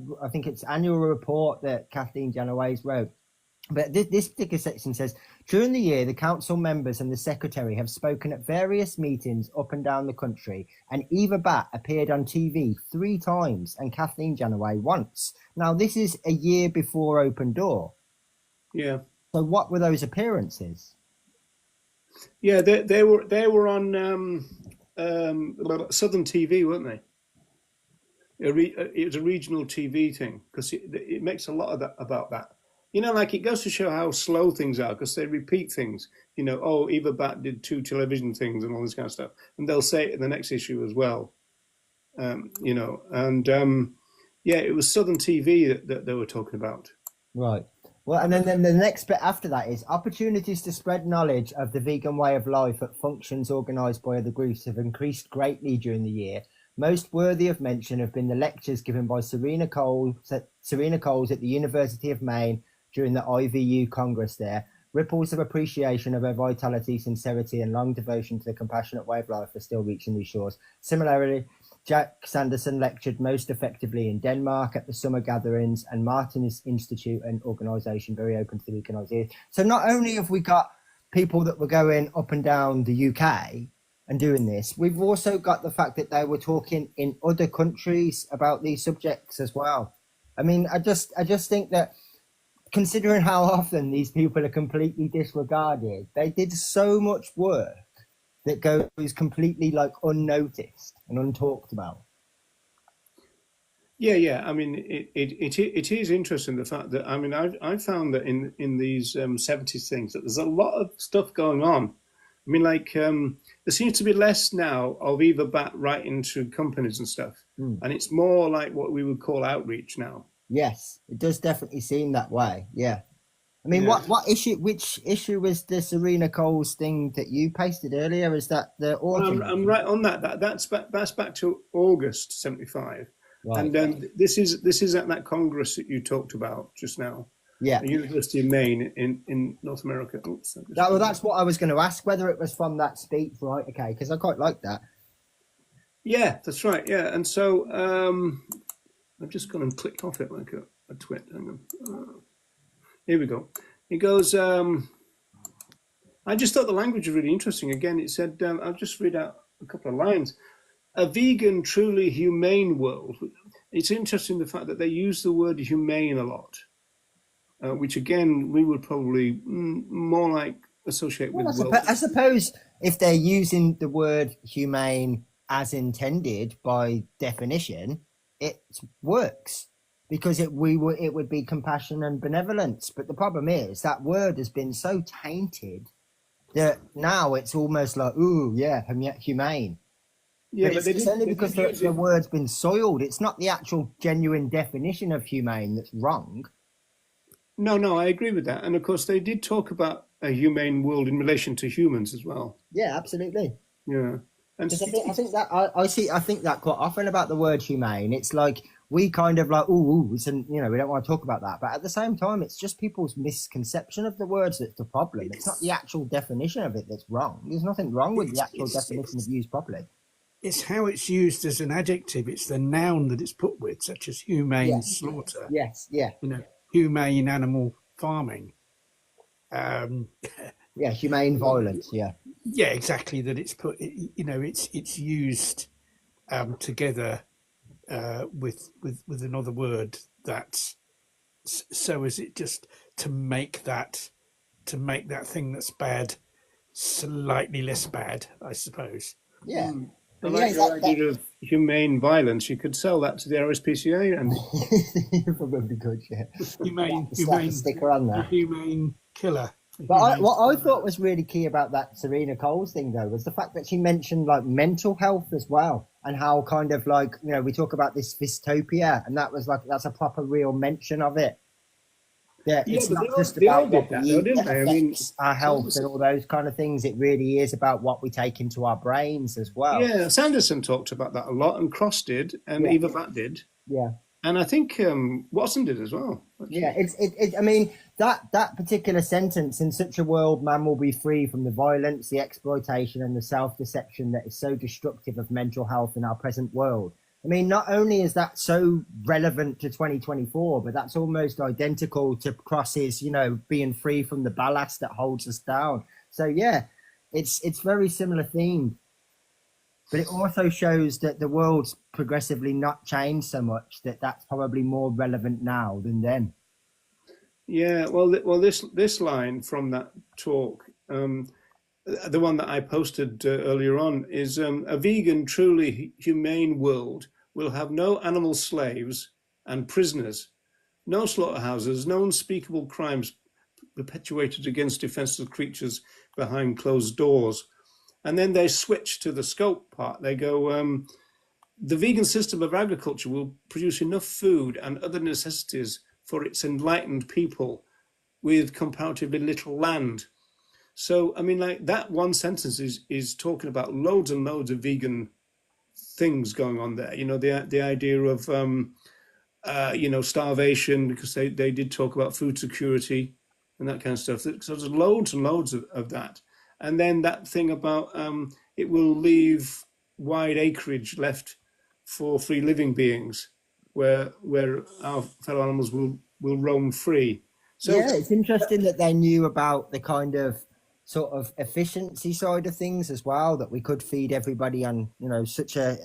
report that Kathleen Janoways wrote. But this particular section says, during the year, the council members and the secretary have spoken at various meetings up and down the country, and Eva Batt appeared on TV 3 times and Kathleen Janaway once. Now, this is a year before Open Door. Yeah. So what were those appearances? Yeah, they were on Southern TV, weren't they? It was a regional TV thing because it makes a lot of that about that. Like it goes to show how slow things are because they repeat things. Eva Batt did 2 television things and all this kind of stuff. And they'll say it in the next issue as well. It was Southern TV that they were talking about. Right. Well, and then the next bit after that is opportunities to spread knowledge of the vegan way of life at functions organised by other groups have increased greatly during the year. Most worthy of mention have been the lectures given by Serena Coles at the University of Maine during the IVU Congress there. Ripples of appreciation of her vitality, sincerity, and long devotion to the compassionate way of life are still reaching these shores. Similarly, Jack Sanderson lectured most effectively in Denmark at the summer gatherings, and Martin's Institute, an organisation very open to the vegan ideas. So not only have we got people that were going up and down the UK and doing this, we've also got the fact that they were talking in other countries about these subjects as well. I mean, I just think that considering how often these people are completely disregarded, they did so much work that goes completely unnoticed and untalked about. Yeah. I mean, it is interesting the fact that I've found that in these 70s things that there's a lot of stuff going on. I mean, there seems to be less now of Eva Batt writing to companies and stuff, and it's more like what we would call outreach now. Yes, it does definitely seem that way. Yeah. I mean, which issue was the Serena Coles thing that you pasted earlier? Is that the autumn? I'm right on that. That's back to August 75. Right. And this is at that Congress that you talked about just now, Yeah. the University of Maine in North America. Oops, I just That, well, that's what I was going to ask, whether it was from that speech, right? Okay, because I quite like that. yeah, that's right. Yeah, and so I've just gone and clicked off it like a twit. Hang on. Here we go. It goes. I just thought the language was really interesting. Again, it said. I'll just read out a couple of lines. A vegan, truly humane world. It's interesting the fact that they use the word humane a lot, which again we would probably more like associate with Well, I welfare. suppose if they're using the word humane as intended by definition, it works because it would be compassion and benevolence. But the problem is that word has been so tainted that now it's almost like, ooh, yeah, humane. Yeah, But but it's only they because did use the it. word's been soiled. It's not the actual genuine definition of humane that's wrong. No, no, I agree with that. And of course, they did talk about a humane world in relation to humans as well. Yeah, absolutely. Yeah, and Because I think that I think that quite often about the word humane. It's like we kind of like, ooh, it's an, we don't want to talk about that. But at the same time, it's just people's misconception of the words that's the problem. It's not the It's actual definition of it that's wrong. There's nothing wrong with the actual it's definition of used properly. it's how it's used as an adjective. It's the noun that it's put with, such as humane Yes, slaughter. yes, yeah, You know, humane animal farming. Um, yeah. Humane violence. Yeah, yeah, exactly. That it's put. It's used together with another word that's so as it just to make that thing that's bad slightly less bad, I suppose. yeah. I But yeah, like your idea of humane violence. You could sell that to the RSPCA, Andy. you probably could. Yeah, Humane, slap a humane, sticker on a there. humane killer. A But humane. what I thought was really key about that Serena Coles thing, though, was the fact that she mentioned like mental health as well, and how kind of like we talk about this dystopia, and that was like that's a proper real mention of it. Yeah, Yeah, it's but not just they all about what did we that, though, eat didn't that they? I mean, affects our health and all those kind of things. It really is about what we take into our brains as well. yeah, Sanderson talked about that a lot, and Cross did, and Yeah, Eva Batt did, yeah. and I think Watson did as well, Yeah, actually. I mean, that particular sentence, in such a world, man will be free from the violence, the exploitation, and the self-deception that is so destructive of mental health in our present world. I mean, not only is that so relevant to 2024, but that's almost identical to Cross's, being free from the ballast that holds us down. So yeah, it's very similar themed, but it also shows that the world's progressively not changed so much that that's probably more relevant now than then. Yeah, well, this line from that talk, the one that I posted earlier on, is a vegan, truly humane world will have no animal slaves and prisoners, no slaughterhouses, no unspeakable crimes perpetuated against defenseless creatures behind closed doors. And then they switch to the scope part. They go, the vegan system of agriculture will produce enough food and other necessities for its enlightened people with comparatively little land. So, I mean, like that one sentence is talking about loads and loads of vegan things going on there. The idea of starvation, because they did talk about food security and that kind of stuff. So there's loads and loads of that. And then that thing about it will leave wide acreage left for free living beings, where our fellow animals will roam free. So Yeah, it's interesting that they knew about the kind of sort of efficiency side of things as well, that we could feed everybody on, such a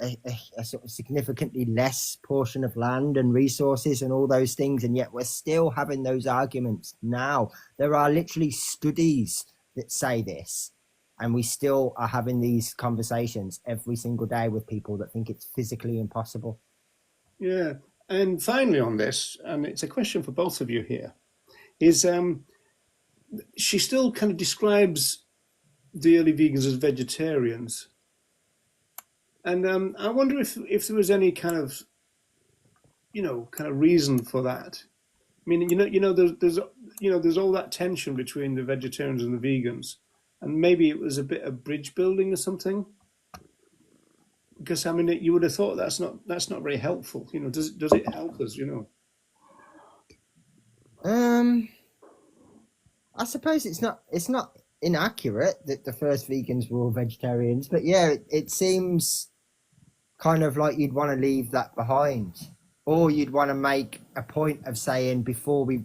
sort of significantly less portion of land and resources and all those things. And yet we're still having those arguments now. There are literally studies that say this, and we still are having these conversations every single day with people that think it's physically impossible. yeah, and finally on this, and it's a question for both of you here, is she still kind of describes the early vegans as vegetarians, and I wonder if there was any kind of reason for that. I mean, there's all that tension between the vegetarians and the vegans, and maybe it was a bit of bridge building or something. Because I mean, you would have thought that's not very helpful. Does it help us? Um, I suppose it's not inaccurate that the first vegans were all vegetarians, but yeah, it seems kind of like you'd want to leave that behind, or you'd want to make a point of saying before we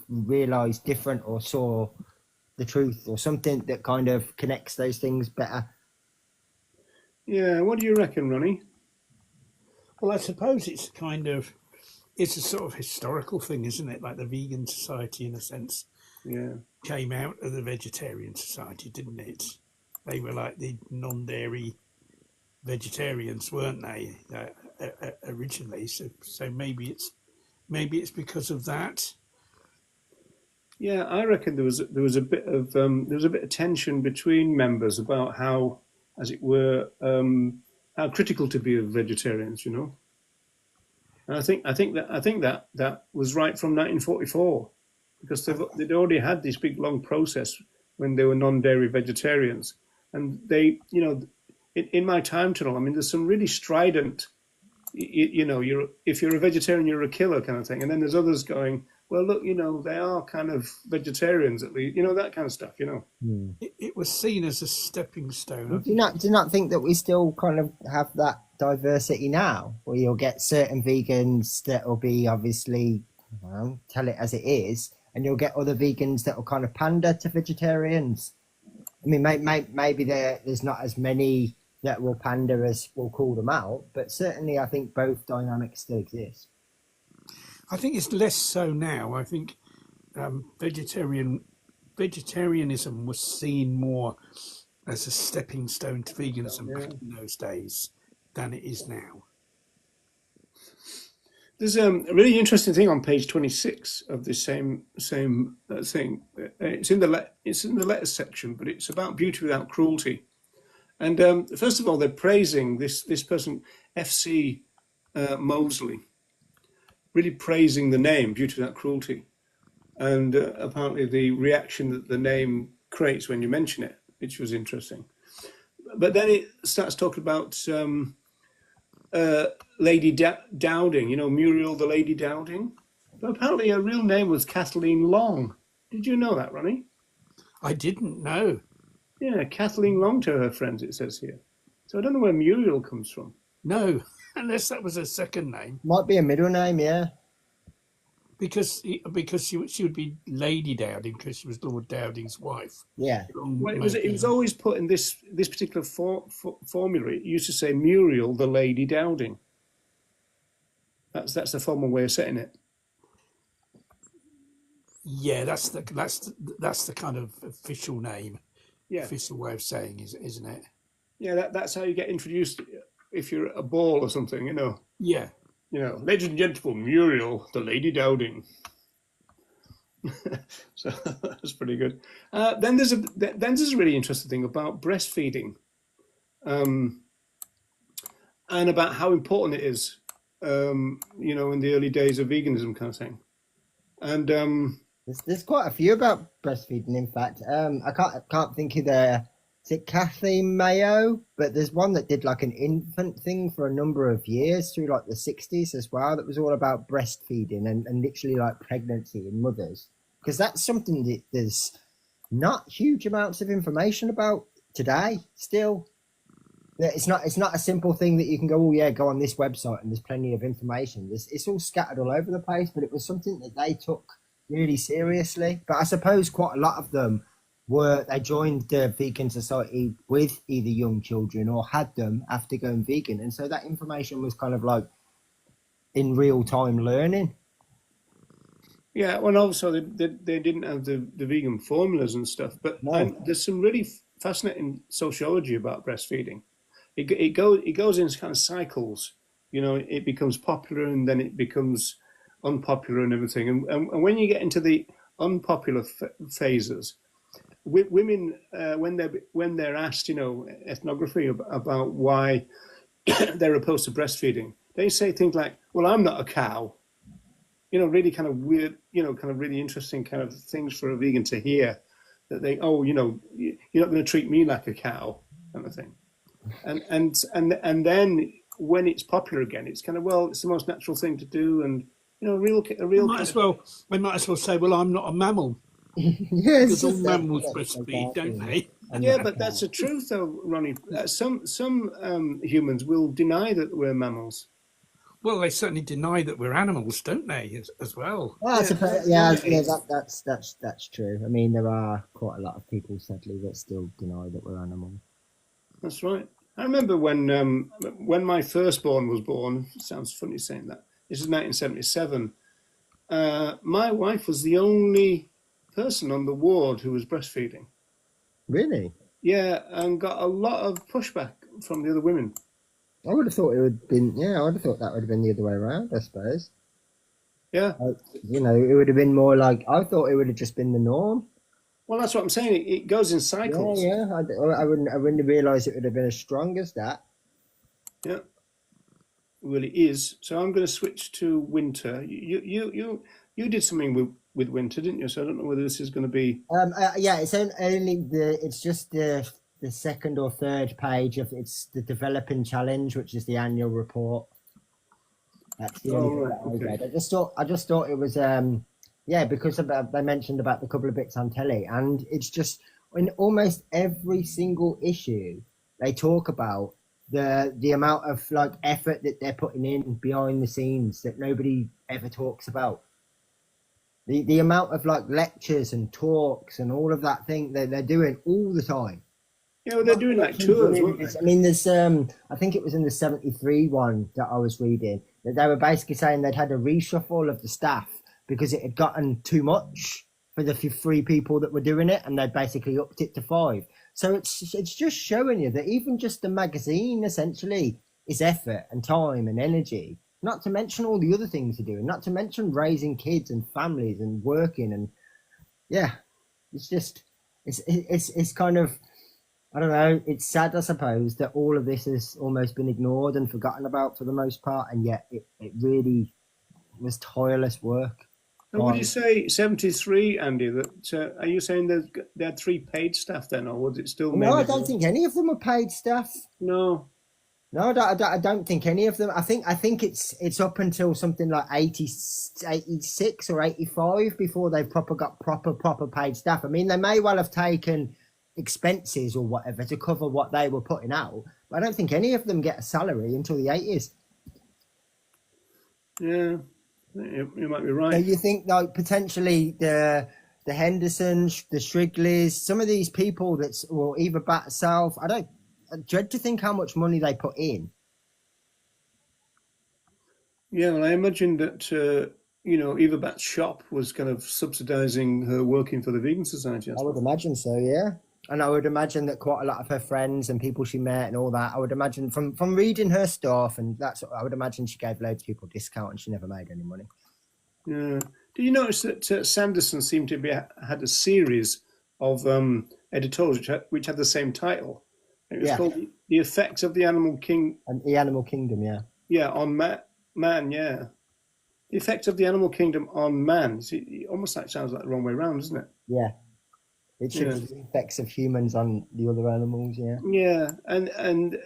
realised different or saw the truth or something that kind of connects those things better. Yeah. What do you reckon, Ronnie? Well, I suppose it's a sort of historical thing, isn't it? Like the vegan society, in a sense, Yeah. came out of the vegetarian society, didn't it? They were like the non-dairy vegetarians, weren't they, originally? So maybe it's because of that. Yeah, I reckon there was a bit of tension between members about how, as it were, how critical to be of vegetarians. And I think that was right from 1944, because they'd already had this big long process when they were non-dairy vegetarians, and in my time tunnel, I mean, there's some really strident, if you're a vegetarian, you're a killer kind of thing, and then there's others going, well, look, they are kind of vegetarians at least, that kind of stuff. Hmm. It was seen as a stepping stone. I Do you not think that we still kind of have that diversity now, where you'll get certain vegans that will be obviously, well, tell it as it is, and you'll get other vegans that will kind of pander to vegetarians. I mean, maybe there's not as many that will pander as will call them out, but certainly I think both dynamics still exist. think it's less so now. I think vegetarianism was seen more as a stepping stone to veganism Yeah. back in those days than it is now. There's a really interesting thing on page 26 of this same thing. It's in the letters section, but it's about beauty without cruelty. And first of all, they're praising this person, FC Mosley, really praising the name Beauty Without Cruelty, and apparently the reaction that the name creates when you mention it, which was interesting. But then it starts talking about Lady Dowding, Muriel the Lady Dowding. But apparently her real name was Kathleen Long. Did you know that, Ronnie? I didn't know. Yeah, Kathleen Long to her friends, it says here. So I don't know where Muriel comes from. No, unless that was her second name, Might be a middle name, yeah. because she would be Lady Dowding because she was Lord Dowding's wife. Yeah. Well, it was always put in this particular formula. It used to say Muriel the Lady Dowding. That's the formal way of saying it. Yeah, that's the kind of official name, Yeah, official way of saying, isn't it? yeah. That's how you get introduced if you're at a ball or something. Yeah. Ladies and gentlemen, Muriel the Lady Dowding. So that's pretty good. Then there's a really interesting thing about breastfeeding, and about how important it is, in the early days of veganism kind of thing. And There's quite a few about breastfeeding. In fact, I can't think of is it Kathleen Mayo? But there's one that did like an infant thing for a number of years through like the 60s as well. That was all about breastfeeding and literally like pregnancy in mothers, because that's something that there's not huge amounts of information about today. Still, it's not a simple thing that you can go, oh yeah, go on this website and there's plenty of information. It's all scattered all over the place, but it was something that they took really seriously. But I suppose quite a lot of them they joined the vegan society with either young children or had them after going vegan, and so that information was kind of like in real time learning. yeah, well, also they didn't have the vegan formulas and stuff. But No. there's some really fascinating sociology about breastfeeding. It goes in kind of cycles. It becomes popular and then it becomes unpopular and everything. And when you get into the unpopular phases, women, when they're asked, ethnography about why they're opposed to breastfeeding, they say things like, "Well, I'm not a cow." Really kind of weird, kind of really interesting kind of things for a vegan to hear. That you're not going to treat me like a cow, kind of thing. and then when it's popular again, it's kind of, well, it's the most natural thing to do, and a They real might kind as of. well. They might as well say, "Well, I'm not a mammal," Yeah, it's because all just mammals that's breastfeed, don't they? I'm Yeah, not a but that's cat. the truth, though, Ronnie. Some humans will deny that we're mammals. Well, they certainly deny that we're animals, don't they? As well. Well, I Yeah, suppose, yeah, yeah, right. that's true. I mean, there are quite a lot of people, sadly, that still deny that we're animals. That's right. I remember when my firstborn was born. Sounds funny saying that. This is 1977. My wife was the only person on the ward who was breastfeeding. Really? Yeah, and got a lot of pushback from the other women. I would have thought it would have been, yeah, I would have thought that would have been the other way around, I suppose. Yeah. Like, it would have been more like, I thought it would have just been the norm. Well, that's what I'm saying. It goes in Yeah, cycles. yeah. I wouldn't have realised it would have been as strong as that. Yeah, well, it is. So I'm going to switch to winter. You did something with winter, didn't you? So I don't know whether this is going to be. Yeah, it's only it's just the second or third page of it's the developing challenge, which is the annual report. That's the only Oh, thing right. that I Okay. read. I just thought it was yeah, because they mentioned about the couple of bits on telly, and it's just in almost every single issue they talk about the amount of like effort that they're putting in behind the scenes that nobody ever talks about. The amount of like lectures and talks and all of that thing that they're doing all the time. Yeah, well, they're Not to doing like mention tours, running weren't they? I mean, there's I think it was in the 73 one that I was reading that they were basically saying they'd had a reshuffle of the staff because it had gotten too much for the three people that were doing it, and they basically upped it to five. So it's just showing you that even just the magazine essentially is effort and time and energy. Not to mention all the other things they're doing. Not to mention raising kids and families and working, and yeah, it's just it's kind of, I don't know. It's sad, I suppose, that all of this has almost been ignored and forgotten about for the most part, and yet it really was tireless work. And would you By say 73, Andy? That are you saying they had three paid staff then, or was it still no, I mainly? don't think any of them were paid staff. No. No, I don't think any of them. I think it's up until something like 86 or 85 before they've got proper paid staff. I mean, they may well have taken expenses or whatever to cover what they were putting out, but I don't think any of them get a salary until the 80s. Yeah, you might be So right. you think like potentially the Hendersons, the Strigleys, some of these people that's or either back south. I dread to think how much money they put in. Yeah, well, I imagine that Eva Bat's shop was kind of subsidizing her working for the Vegan Society, I I would suppose. imagine so, yeah. And I would imagine that quite a lot of her friends and people she met and all that. I would imagine from reading her stuff and that's. I would imagine she gave loads of people discount and she never made any money. Yeah. Did you notice that Sanderson seemed to be had a series of editorials which had the same title? It was Yeah, called "The Effects of the Animal King." and the Animal Kingdom, yeah, Yeah, on man. Yeah, the effects of the animal kingdom on man. See, it almost like sounds like the wrong way around, doesn't it? yeah. It should Yeah. be the effects of humans on the other animals, yeah. Yeah, and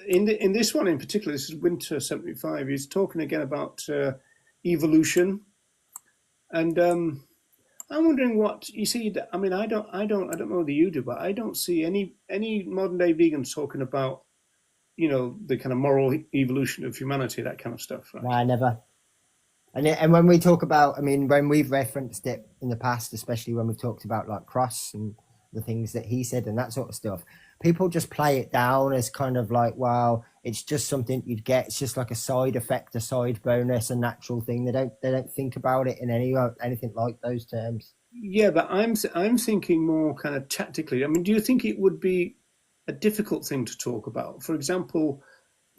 in this one in particular, this is Winter 75. He's talking again about evolution, and I'm wondering what you see. I mean, I don't know whether you do, but I don't see any modern day vegans talking about the kind of moral evolution of humanity, that kind of stuff, No, right? I never. And when we talk about, I mean, when we've referenced it in the past, especially when we talked about like Cross and the things that he said and that sort of stuff, people just play it down as kind of like, well, it's just something you'd get. It's just like a side effect, a side bonus, a natural thing. They don't think about it in anything like those terms. Yeah, but I'm thinking more kind of tactically. I mean, do you think it would be a difficult thing to talk about? For example,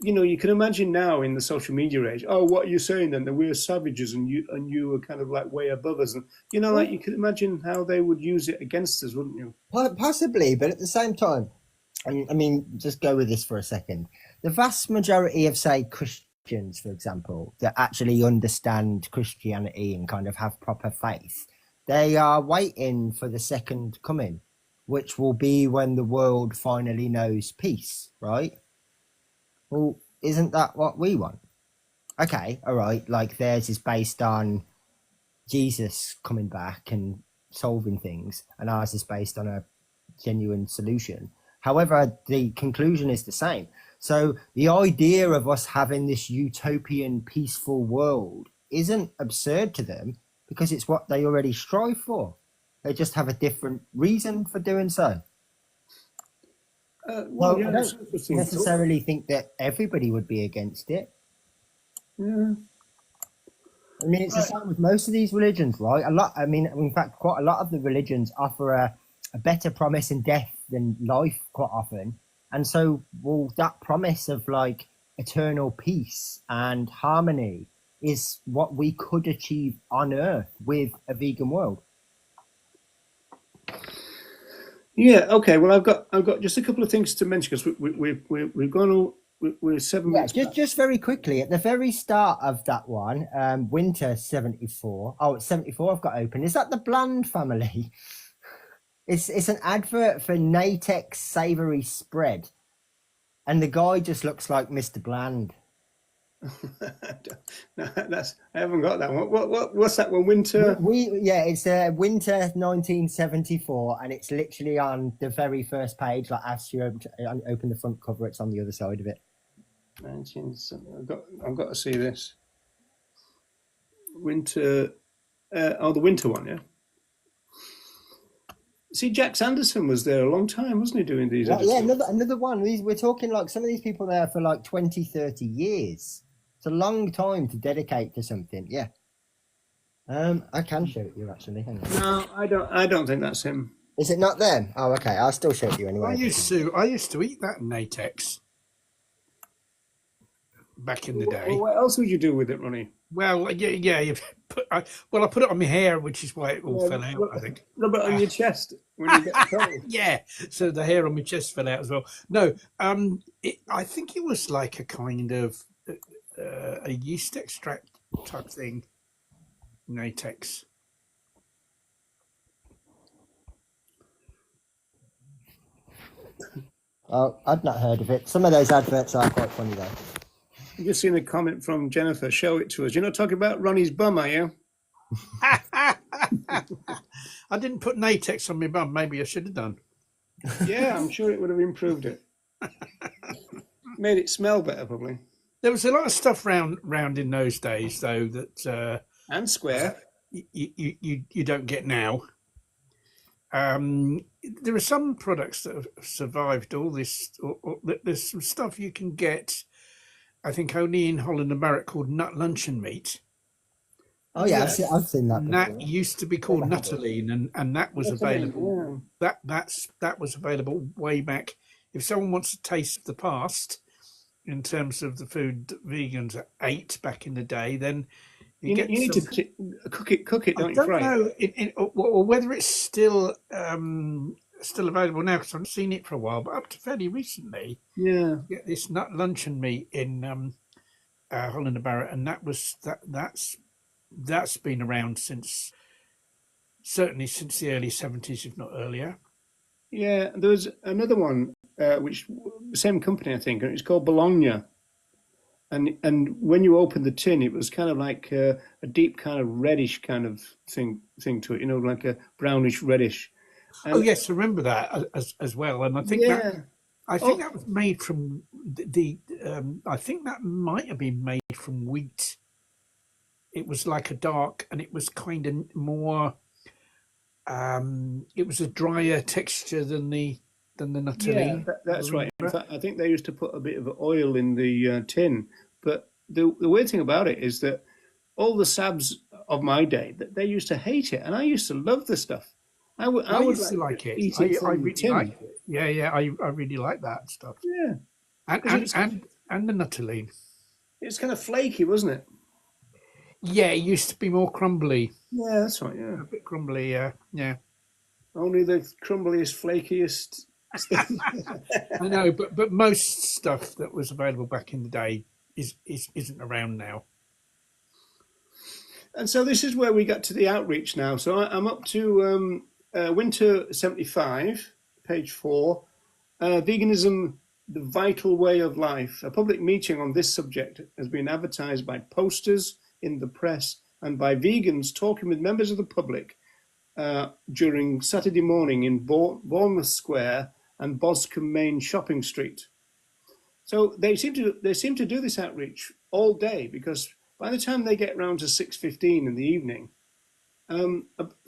you can imagine now in the social media age. Oh, what are you saying then? That we're savages and you are kind of like way above us, and like you can imagine how they would use it against us, wouldn't you? Possibly, but at the same time, I mean, just go with this for a second. The vast majority of, say, Christians, for example, that actually understand Christianity and kind of have proper faith, they are waiting for the second coming, which will be when the world finally knows peace, right? Well, isn't that what we want? Okay, all right. Like theirs is based on Jesus coming back and solving things, and ours is based on a genuine solution. However, the conclusion is the same. So the idea of us having this utopian, peaceful world isn't absurd to them because it's what they already strive for. They just have a different reason for doing so. Well, Well, yeah, I it's don't interesting. necessarily think that everybody would be against it. Yeah. I mean, it's the Right. same with most of these religions, right? A lot, I mean, in fact, quite a lot of the religions offer a better promise in death than life quite often. And so, well, that promise of like eternal peace and harmony is what we could achieve on Earth with a vegan world. Yeah. Okay. Well, I've got just a couple of things to mention because we've gone all we're 7 minutes Just past. just very quickly, at the very start of that one, Winter 74. Oh, it's 74 I've got open. Is that the Bland family? It's an advert for Natex Savory Spread, and the guy just looks like Mr. Bland. No, that's I haven't got that one. What's that one? Winter. Yeah, it's Winter 1974, and it's literally on the very first page. Like as you open the front cover, it's on the other side of it. 19. I've got to see this. Winter. Oh, the winter one. Yeah. See, Jack Sanderson was there a long time, wasn't he, doing these Yeah, editors? another one. We're talking like some of these people there for like 20, 30 years. It's a long time to dedicate to something. Yeah. I can show it you actually. Hang on. No, I don't. I don't think that's him. Is it not them? Oh, okay. I'll still show it you I anyway. used to eat that Natex back in the day. What else would you do with it, Ronnie? Well, yeah. I put it on my hair, which is why it all fell out. I think. Rub it on your chest when you get cold. Yeah, so the hair on my chest fell out as well. No, I think it was like a kind of a yeast extract type thing. Natex. Oh, I'd not heard of it. Some of those adverts are quite funny though. I've just seen a comment from Jennifer. Show it to us. You're not talking about Ronnie's bum, are you? I didn't put Natex on my bum. Maybe I should have done. Yeah, I'm sure it would have improved it. Made it smell better, probably. There was a lot of stuff round in those days, though, that And square. you don't get now. There are some products that have survived all this. There's some stuff you can get, I think, only in Holland and Barrett called nut luncheon meat. Oh yeah, Yes. I've seen that. And that before. used to be called Never had it. Nuttaline, and that was That's amazing, available. That was available way back. If someone wants to taste the past in terms of the food that vegans ate back in the day, then You get need some. to cook it, I don't you? don't Fry it. know or whether it's still available now because I've seen it for a while, but up to fairly recently, Yeah. get this nut luncheon meat in Holland and Barrett, and that's been around certainly since the early 70s, if not earlier. Yeah, there was another one, which same company, I think, and it's called Bologna. And when you opened the tin, it was kind of like a deep kind of reddish kind of thing to it, like a brownish reddish. Oh And yes, I remember that as well, and yeah, I think oh that was made from I think that might have been made from wheat. It was like a dark, and it was kind of more. It was a drier texture than the yeah, Nuttaline. that's right. In fact, I think they used to put a bit of oil in the tin. But the weird thing about it is that all the Sabs of my day, that they used to hate it, and I used to love the stuff. I I would used to like it. eat it I from the really tin. liked it. Yeah. I really like that stuff. Yeah, And because and the Nuttaline. it's kind of flaky, wasn't it? Yeah, it used to be more crumbly, Yeah, that's right. Yeah, a bit crumbly. Yeah. only the crumbliest, flakiest. I know, but most stuff that was available back in the day isn't around now. And so this is where we get to the outreach now. So I'm up to Winter 75, page 4. Veganism the vital way of life. A public meeting on this subject has been advertised by posters in the press and by vegans talking with members of the public during Saturday morning in Bournemouth Square and Boscombe Main Shopping Street. So they seem to do this outreach all day, because by the time they get round to 6:15 in the evening,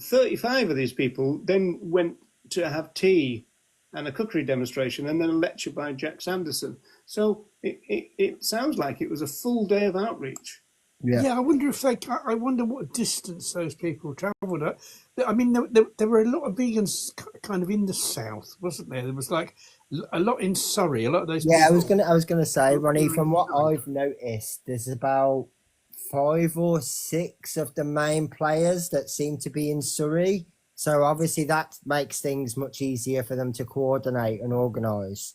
35 of these people then went to have tea and a cookery demonstration and then a lecture by Jack Sanderson. So it sounds like it was a full day of outreach. Yeah, I wonder if I wonder what distance those people travelled at. I mean, there were a lot of vegans kind of in the south, wasn't there? There was like a lot in Surrey. A lot of those. Yeah, people, I was gonna say, Ronnie, from what I've noticed, there's about 5 or 6 of the main players that seem to be in Surrey. So obviously that makes things much easier for them to coordinate and organise.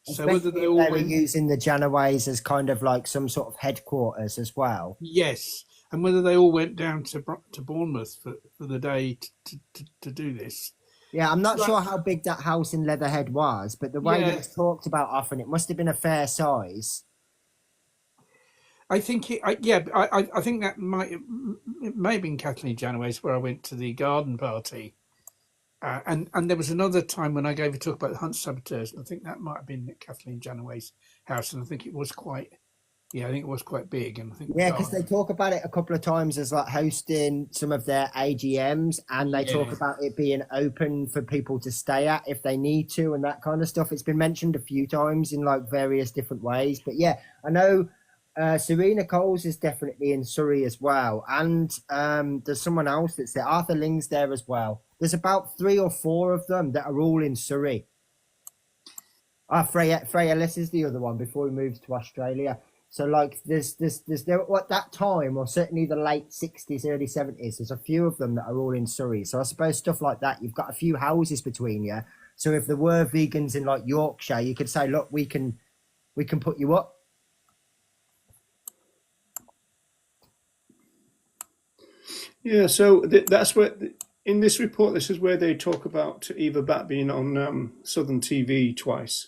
So whether Especially they if all they were went, using the Janaways as kind of like some sort of headquarters as well. yes, and whether they all went down to Bournemouth for the day to do this. Yeah, I'm not Right. sure how big that house in Leatherhead was, but the way that Yeah. it's talked about often, it must have been a fair size. I think I think that it may have been Kathleen Janaway's where I went to the garden party, and there was another time when I gave a talk about the Hunt Saboteurs, and I think that might have been at Kathleen Janaway's house, and I think it was quite big, and I think Yeah, because they talk about it a couple of times as like hosting some of their AGMs, and they talk Yeah. about it being open for people to stay at if they need to, and that kind of stuff. It's been mentioned a few times in like various different ways. But yeah, I know Serena Coles is definitely in Surrey as well, and there's someone else that's there. Arthur Ling's there as well. There's about 3 or 4 of them that are all in Surrey. Freya Ellis is the other one before he moves to Australia. So like there's there at that time, or certainly the late 60s, early 70s, there's a few of them that are all in Surrey. So I suppose stuff like that, you've got a few houses between you. So if there were vegans in like Yorkshire, you could say, look, we can put you up. Yeah, so that's where, in this report, this is where they talk about Eva Batt being on Southern TV twice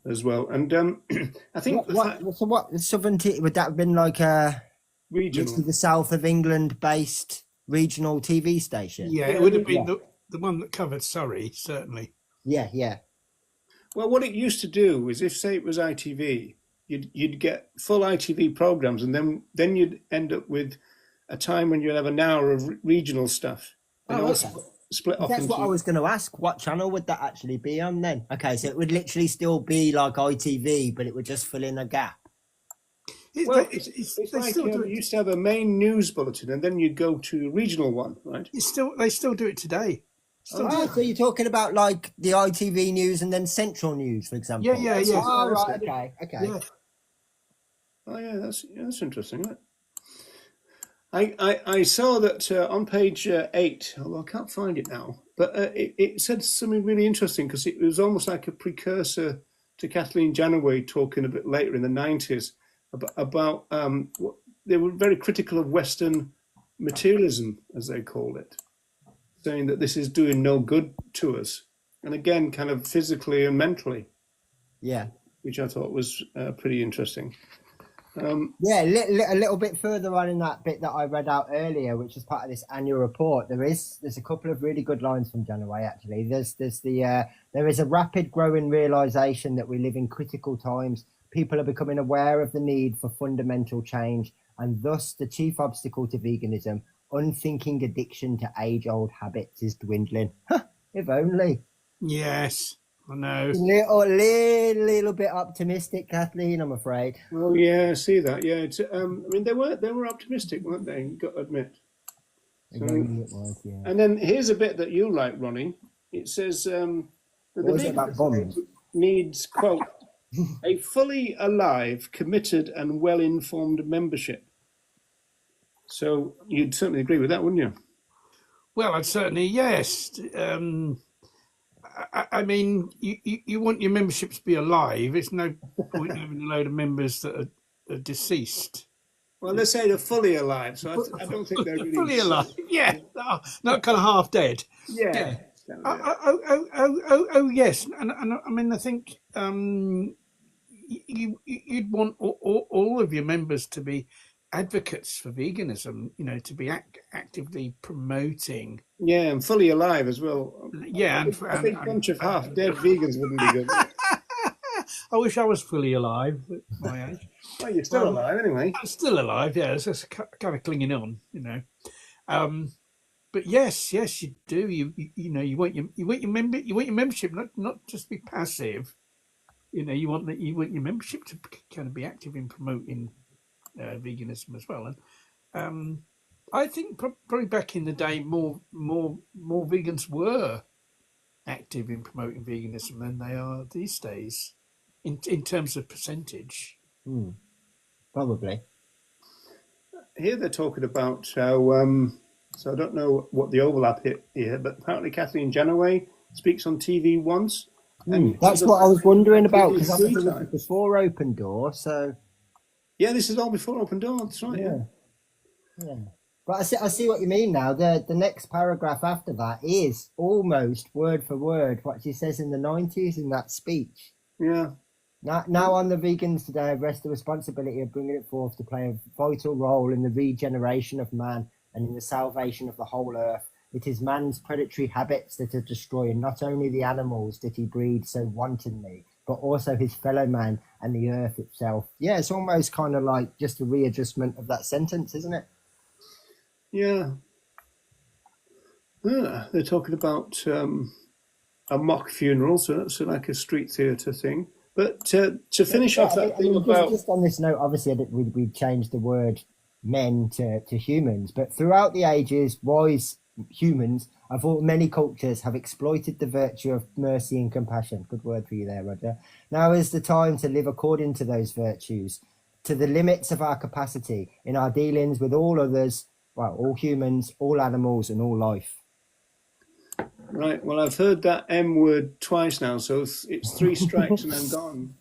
as well. And I think What Southern would that have been like a regional. literally the south of England based regional TV station? Yeah, it would have been the one that covered Surrey, certainly. Yeah. Well, what it used to do is, if say it was ITV, you'd get full ITV programs, and then you'd end up with a time when you'd have an hour of regional stuff. And Oh, all okay. split off That's into. what I was going to ask. What channel would that actually be on then? Okay, so it would literally still be like ITV, but it would just fill in a gap. Well, It's it's they like still do you it. used to have a main news bulletin, and then you'd go to a regional one, right? They still do it today. Still do Oh, it. so you're talking about like the ITV news and then Central News, for example? Yeah. Oh, That's right, it. okay. Yeah. Oh yeah, that's interesting, right? I saw that on page 8, although I can't find it now, but it said something really interesting, because it was almost like a precursor to Kathleen Janaway talking a bit later in the 90s about they were very critical of Western materialism, as they called it, saying that this is doing no good to us, and again, kind of physically and mentally, Yeah. which I thought was pretty interesting. Yeah, a little bit further on in that bit that I read out earlier, which is part of this annual report, there's a couple of really good lines from Janaway, actually. There is a rapid growing realization that we live in critical times. People are becoming aware of the need for fundamental change, and thus the chief obstacle to veganism, unthinking addiction to age-old habits, is dwindling. If only. Yes, I know. Little bit optimistic, Kathleen, I'm afraid. Oh yeah, I see that. Yeah, it's, I mean, they were optimistic, weren't they? You've got to admit. If only it was, yeah. And then here's a bit that you like, Ronnie. It says that What the was it about bombs? needs, quote, a fully alive, committed, and well-informed membership. So you'd certainly agree with that, wouldn't you? Well, I'd certainly yes. I mean, you want your membership to be alive. It's no point having a load of members that are deceased. Well, let's say they're fully alive. So I don't think they're really Fully alive, yeah, not kind of half dead. Yeah. kind of Oh, yes, and I mean, I think you'd want all of your members to be advocates for veganism. You know, to be actively promoting. yeah, and fully alive as well. Yeah, A big bunch of half dead vegans wouldn't be good. I wish I was fully alive at my age. Well, you're still alive anyway. I'm still alive. Yeah, it's just kind of clinging on, you know. But yes, you do. You know, you want your membership not just be passive. You know, you want your membership to kind of be active in promoting veganism as well. And I think probably back in the day, more vegans were active in promoting veganism than they are these days, in terms of percentage. Probably. Here they're talking about how. So I don't know what the overlap here, but apparently Kathleen Janaway speaks on TV once. And That's what I was wondering about, because TV obviously times. this is before Open Door, so Yeah, this is all before Open Door. That's right. yeah. But I see what you mean now. The next paragraph after that is almost word for word what she says in the 90s in that speech. Yeah. Now on the vegans today rest the responsibility of bringing it forth to play a vital role in the regeneration of man and in the salvation of the whole earth. It is man's predatory habits that are destroying not only the animals that he breeds so wantonly, but also his fellow man and the earth itself. Yeah, it's almost kind of like just a readjustment of that sentence, isn't it? Yeah. They're talking about a mock funeral, so that's like a street theatre thing. But to finish off that thing about... Just on this note, obviously we changed the word men to humans, but throughout the ages, wise humans of all many cultures have exploited the virtue of mercy and compassion. Good word for you there, Roger. Now is the time to live according to those virtues, to the limits of our capacity in our dealings with all others, well, all humans, all animals, and all life. Right. Well, I've heard that M word twice now, so it's 3 strikes and I'm gone.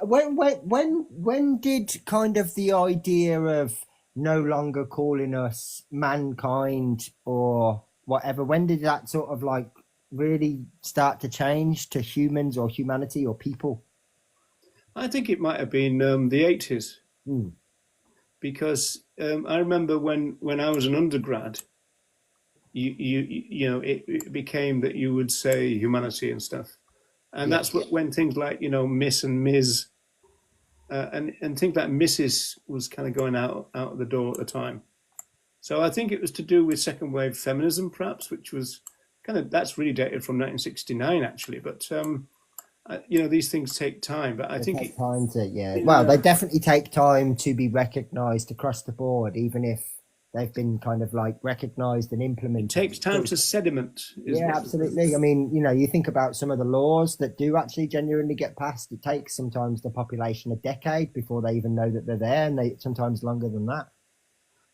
When did kind of the idea of no longer calling us mankind or whatever, when did that sort of like really start to change to humans or humanity or people? I think it might have been the 80s. Because I remember when I was an undergrad, you know, it became that you would say humanity and stuff. And that's when things like, you know, Miss and Ms. And things like Mrs. was kind of going out the door at the time. So I think it was to do with second wave feminism, perhaps, which was kind of, that's really dated from 1969, actually. But, you know, these things take time. But I think it takes time to, well, they definitely take time to be recognised across the board, even if they've been kind of like recognised and implemented. It takes time to sediment. Yeah, absolutely. I mean, you know, you think about some of the laws that do actually genuinely get passed. It takes sometimes the population a decade before they even know that they're there, and they sometimes longer than that.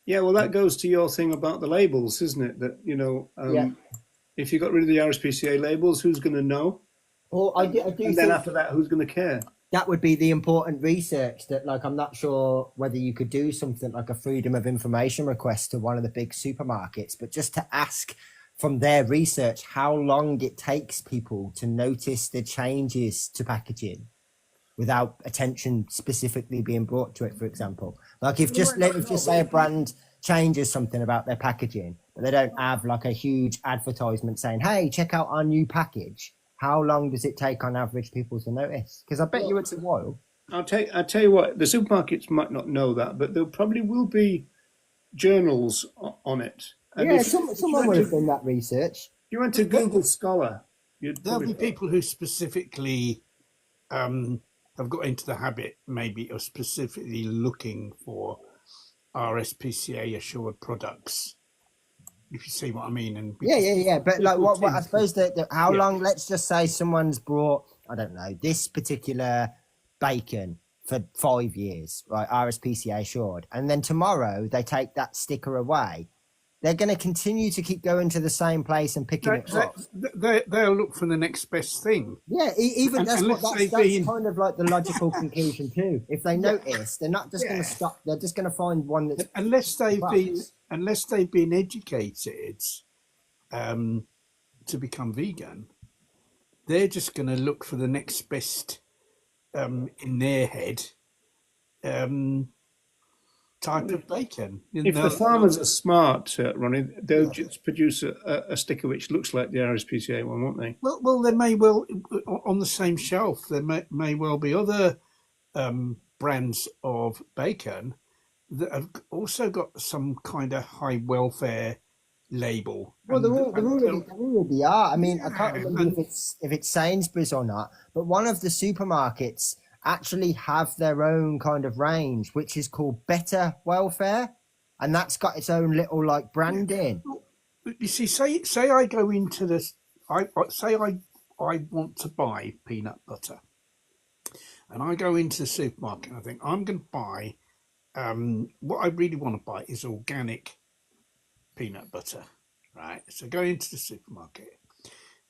Yeah, well, that goes to your thing about the labels, isn't it? That, you know, if you got rid of the RSPCA labels, who's going to know? Well, I do and think then after that, who's going to care? That would be the important research that, like, I'm not sure whether you could do something like a freedom of information request to one of the big supermarkets, but just to ask from their research how long it takes people to notice the changes to packaging without attention specifically being brought to it, for example. Like if just say a brand changes something about their packaging, but they don't have like a huge advertisement saying, hey, check out our new package. How long does it take on average people to notice? Because I bet you it's a while. I'll tell you what, the supermarkets might not know that, but there probably will be journals on it. And someone would have done that research. You went to Google Scholar. There'll be people who specifically have got into the habit, maybe, of specifically looking for RSPCA assured products. If you see what I mean. And yeah. But like, what I suppose that how long? Let's just say someone's brought, I don't know, this particular bacon for 5 years, right? RSPCA assured, and then tomorrow they take that sticker away. They're going to continue to keep going to the same place and picking it up. They'll look for the next best thing. Yeah, even that's kind of like the logical conclusion too. If they notice, they're not just going to stop. They're just going to find one that's unless they've been educated to become vegan, they're just going to look for the next best in their head type of bacon. If the farmers are smart, Ronnie, they'll Yeah. just produce a sticker which looks like the RSPCA one, won't they? Well, there may well on the same shelf there may well be other brands of bacon that have also got some kind of high welfare label. Well, there already are. I mean, I can't Yeah, remember if it's Sainsbury's or not, but one of the supermarkets actually have their own kind of range, which is called Better Welfare, and that's got its own little like branding. you see, say I go into this, I want to buy peanut butter, and I go into the supermarket and I think I'm going to buy what I really want to buy is organic peanut butter, right? So go into the supermarket.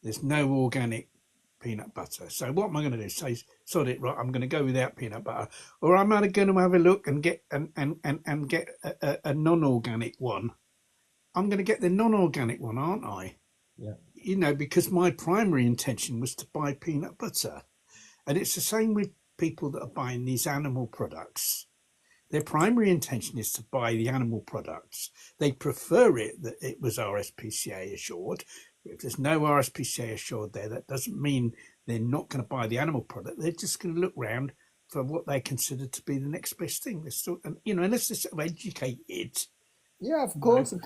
There's no organic peanut butter. So what am I going to do? Say, sod it, right? I'm going to go without peanut butter, or I'm going to have a look and get and get a non-organic one. I'm going to get the non-organic one, aren't I? Yeah. You know, because my primary intention was to buy peanut butter, and it's the same with people that are buying these animal products. Their primary intention is to buy the animal products. They prefer it that it was RSPCA assured. If there's no RSPCA assured there, that doesn't mean they're not going to buy the animal product. They're just going to look round for what they consider to be the next best thing. They're still, and you know, unless they're sort of educated. Yeah, of course. And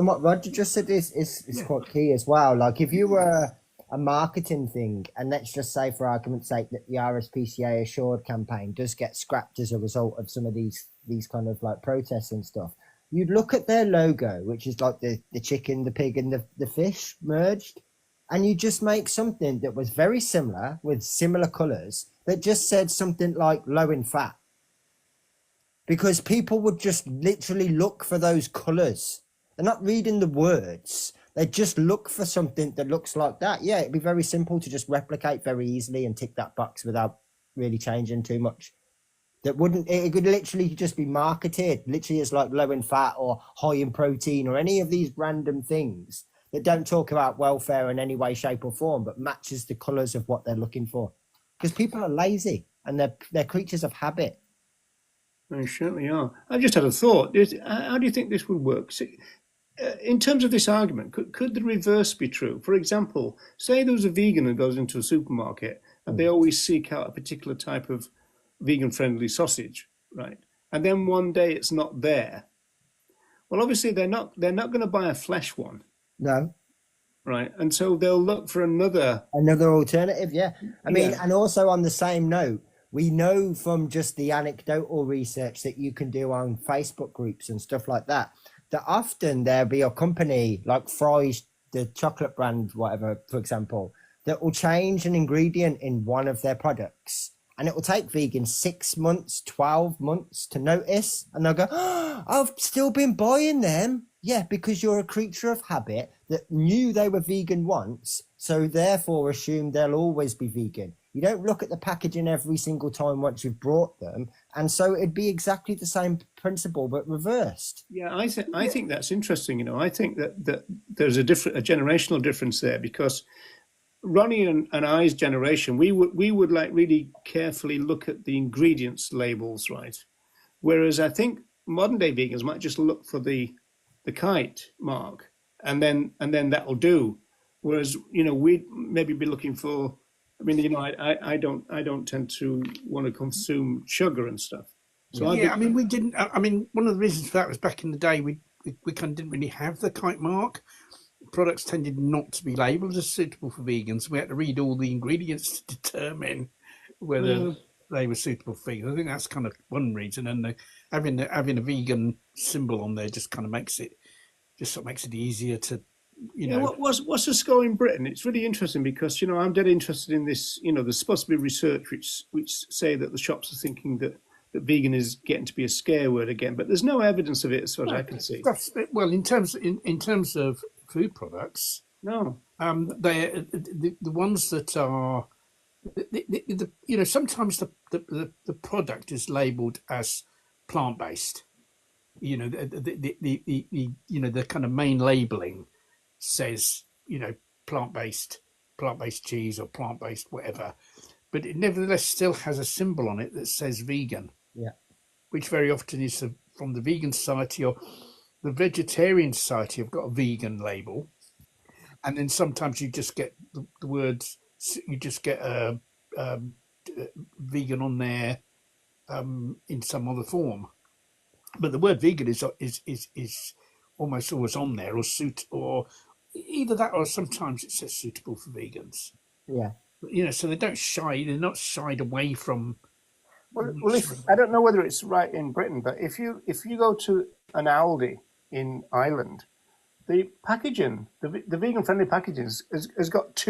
what Roger just said is quite key as well. Like if you were a marketing thing, and let's just say for argument's sake that the RSPCA assured campaign does get scrapped as a result of some of these kind of like protests and stuff, you'd look at their logo, which is like the chicken, the pig, and the fish merged, and you just make something that was very similar with similar colours that just said something like low in fat. Because people would just literally look for those colours. They're not reading the words. They just look for something that looks like that. Yeah, it'd be very simple to just replicate very easily and tick that box without really changing too much. It could literally just be marketed literally as like low in fat or high in protein or any of these random things that don't talk about welfare in any way, shape or form, but matches the colours of what they're looking for. Because people are lazy and they're creatures of habit. They certainly are. I just had a thought. How do you think this would work? In terms of this argument, could the reverse be true? For example, say there was a vegan who goes into a supermarket and they always seek out a particular type of vegan-friendly sausage, right? And then one day it's not there. Well, obviously they're not going to buy a flesh one, No. right? And so they'll look for another alternative. Yeah. I mean, and also on the same note, we know from just the anecdotal research that you can do on Facebook groups and stuff like that, that often there'll be a company like Fry's, the chocolate brand, whatever, for example, that will change an ingredient in one of their products. And it will take vegans 6 months, 12 months to notice. And they'll go, oh, I've still been buying them. Yeah, because you're a creature of habit that knew they were vegan once, so therefore assumed they'll always be vegan. You don't look at the packaging every single time once you've brought them. And so it'd be exactly the same principle, but reversed. Yeah, I think that's interesting. You know, I think that there's a generational difference there, because Ronnie and I's generation, we would like really carefully look at the ingredients labels, right? Whereas I think modern day vegans might just look for the kite mark and then that'll do. Whereas, you know, we'd maybe be looking for, I mean, you know, I don't tend to want to consume sugar and stuff. So yeah, I mean, we didn't. I mean, one of the reasons for that was back in the day we kind of didn't really have the kite mark. Products tended not to be labelled as suitable for vegans. We had to read all the ingredients to determine whether they were suitable for vegans. I think that's kind of one reason. And having a vegan symbol on there just kind of makes it easier to, you know. What's the score in Britain? It's really interesting because, you know, I'm dead interested in this. You know, there's supposed to be research which say that the shops are thinking that vegan is getting to be a scare word again, but there's no evidence of it as far as I can see. Well, in terms of food products, no, they the ones that are, you know, sometimes the product is labelled as plant based. You know, the you know, the kind of main labelling says, you know, plant-based cheese or plant-based whatever, but it nevertheless still has a symbol on it that says vegan, Yeah. which very often is from the Vegan Society or the Vegetarian Society have got a vegan label, and then sometimes you just get the words, you just get a vegan on there in some other form. But the word vegan is almost always on there, or either that, or sometimes it says suitable for vegans. Yeah. So they're not shied away from. Well, if I don't know whether it's right in Britain, but if you go to an Aldi in Ireland, the packaging, the vegan friendly packaging has got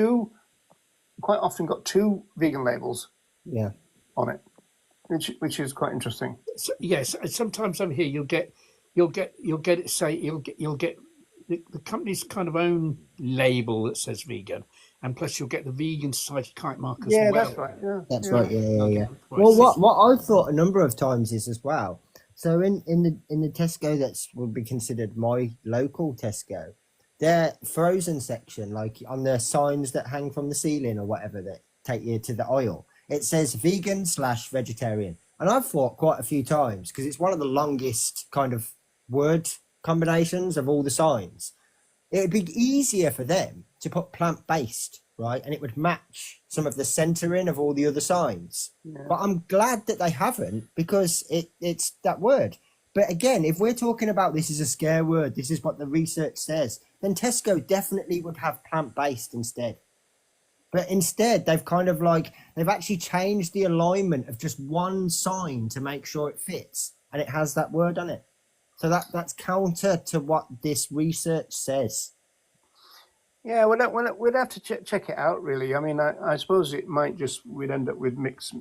quite often got two vegan labels Yeah. on it, which is quite interesting. So, yes, sometimes over here you'll get it say you'll get the company's kind of own label that says vegan, and plus you'll get the Vegan Society kite mark as Yeah, well. that's right. Yeah, That's right. Yeah. Right. Well, what I've thought a number of times is as well. So in the Tesco that's would be considered my local Tesco, their frozen section, like on the signs that hang from the ceiling or whatever that take you to the aisle, it says vegan/vegetarian, and I've thought quite a few times because it's one of the longest kind of word combinations of all the signs. It would be easier for them to put plant-based, right? And it would match some of the centering of all the other signs. Yeah. But I'm glad that they haven't, because it's that word. But again, if we're talking about this is a scare word, this is what the research says, then Tesco definitely would have plant-based instead. But instead, they've actually changed the alignment of just one sign to make sure it fits, and it has that word on it. So that's counter to what this research says. Yeah, we'd have to check it out, really. I mean, I suppose we'd end up with mixed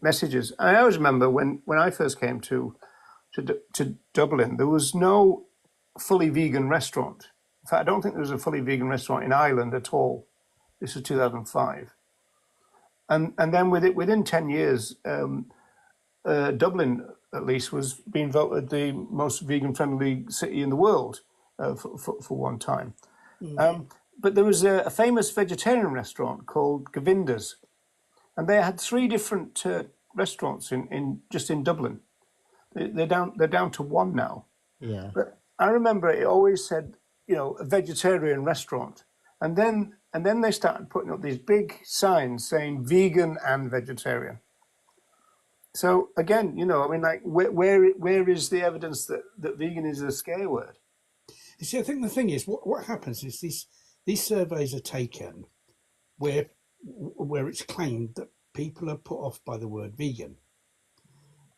messages. I always remember when I first came to Dublin, there was no fully vegan restaurant. In fact, I don't think there was a fully vegan restaurant in Ireland at all. This was 2005. And then within 10 years, Dublin, at least, was being voted the most vegan-friendly city in the world for one time. But there was a famous vegetarian restaurant called Govinda's, and they had three different restaurants in Dublin. They're down to one now. Yeah. But I remember it always said, a vegetarian restaurant, and then they started putting up these big signs saying vegan and vegetarian. So again, I mean, like, where is the evidence that vegan is a scare word? You see, I think the thing is, what happens is these surveys are taken where it's claimed that people are put off by the word vegan,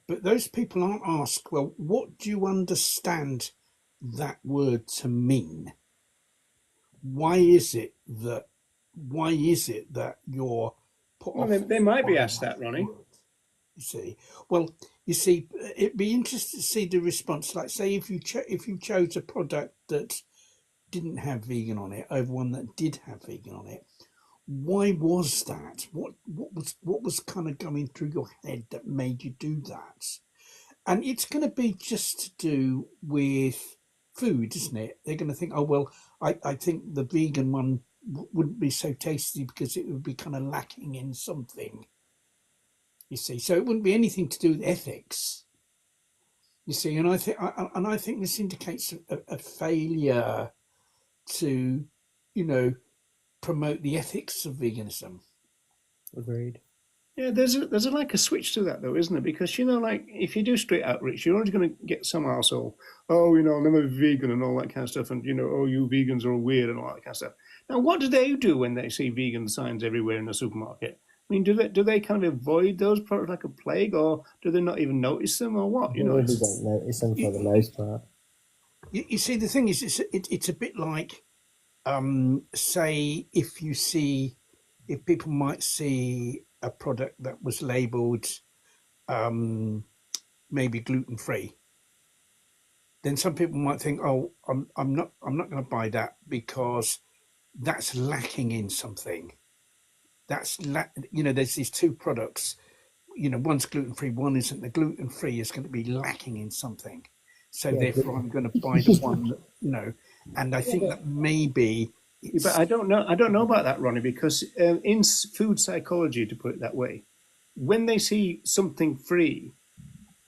but those people aren't asked, well, what do you understand that word to mean? Why is it that you're put off? Well, they might be asked that, Ronnie. You see, it'd be interesting to see the response. Like, say, if you chose a product that didn't have vegan on it over one that did have vegan on it, why was that? What was kind of going through your head that made you do that? And it's going to be just to do with food, isn't it? They're going to think, oh well, I think the vegan one wouldn't be so tasty because it would be kind of lacking in something. You see, so it wouldn't be anything to do with ethics. You see, and I think this indicates a failure to, promote the ethics of veganism. Agreed. Yeah, there's a switch to that, though, isn't there? Because like, if you do street outreach, you're always going to get some arsehole. Oh, I'm never vegan and all that kind of stuff, and oh, you vegans are weird and all that kind of stuff. Now, what do they do when they see vegan signs everywhere in the supermarket? I mean, do they kind of avoid those products like a plague, or do they not even notice them, or what? They don't notice them for the most part. You see, the thing is, it's a bit like, say, if people might see a product that was labelled maybe gluten-free, then some people might think, oh, I'm not going to buy that because that's lacking in something. There's these two products, one's gluten-free, one isn't. The gluten-free is going to be lacking in something. So therefore I'm going to buy the one that, and I think that maybe But I don't know. I don't know about that, Ronnie, because in food psychology, to put it that way, when they see something free,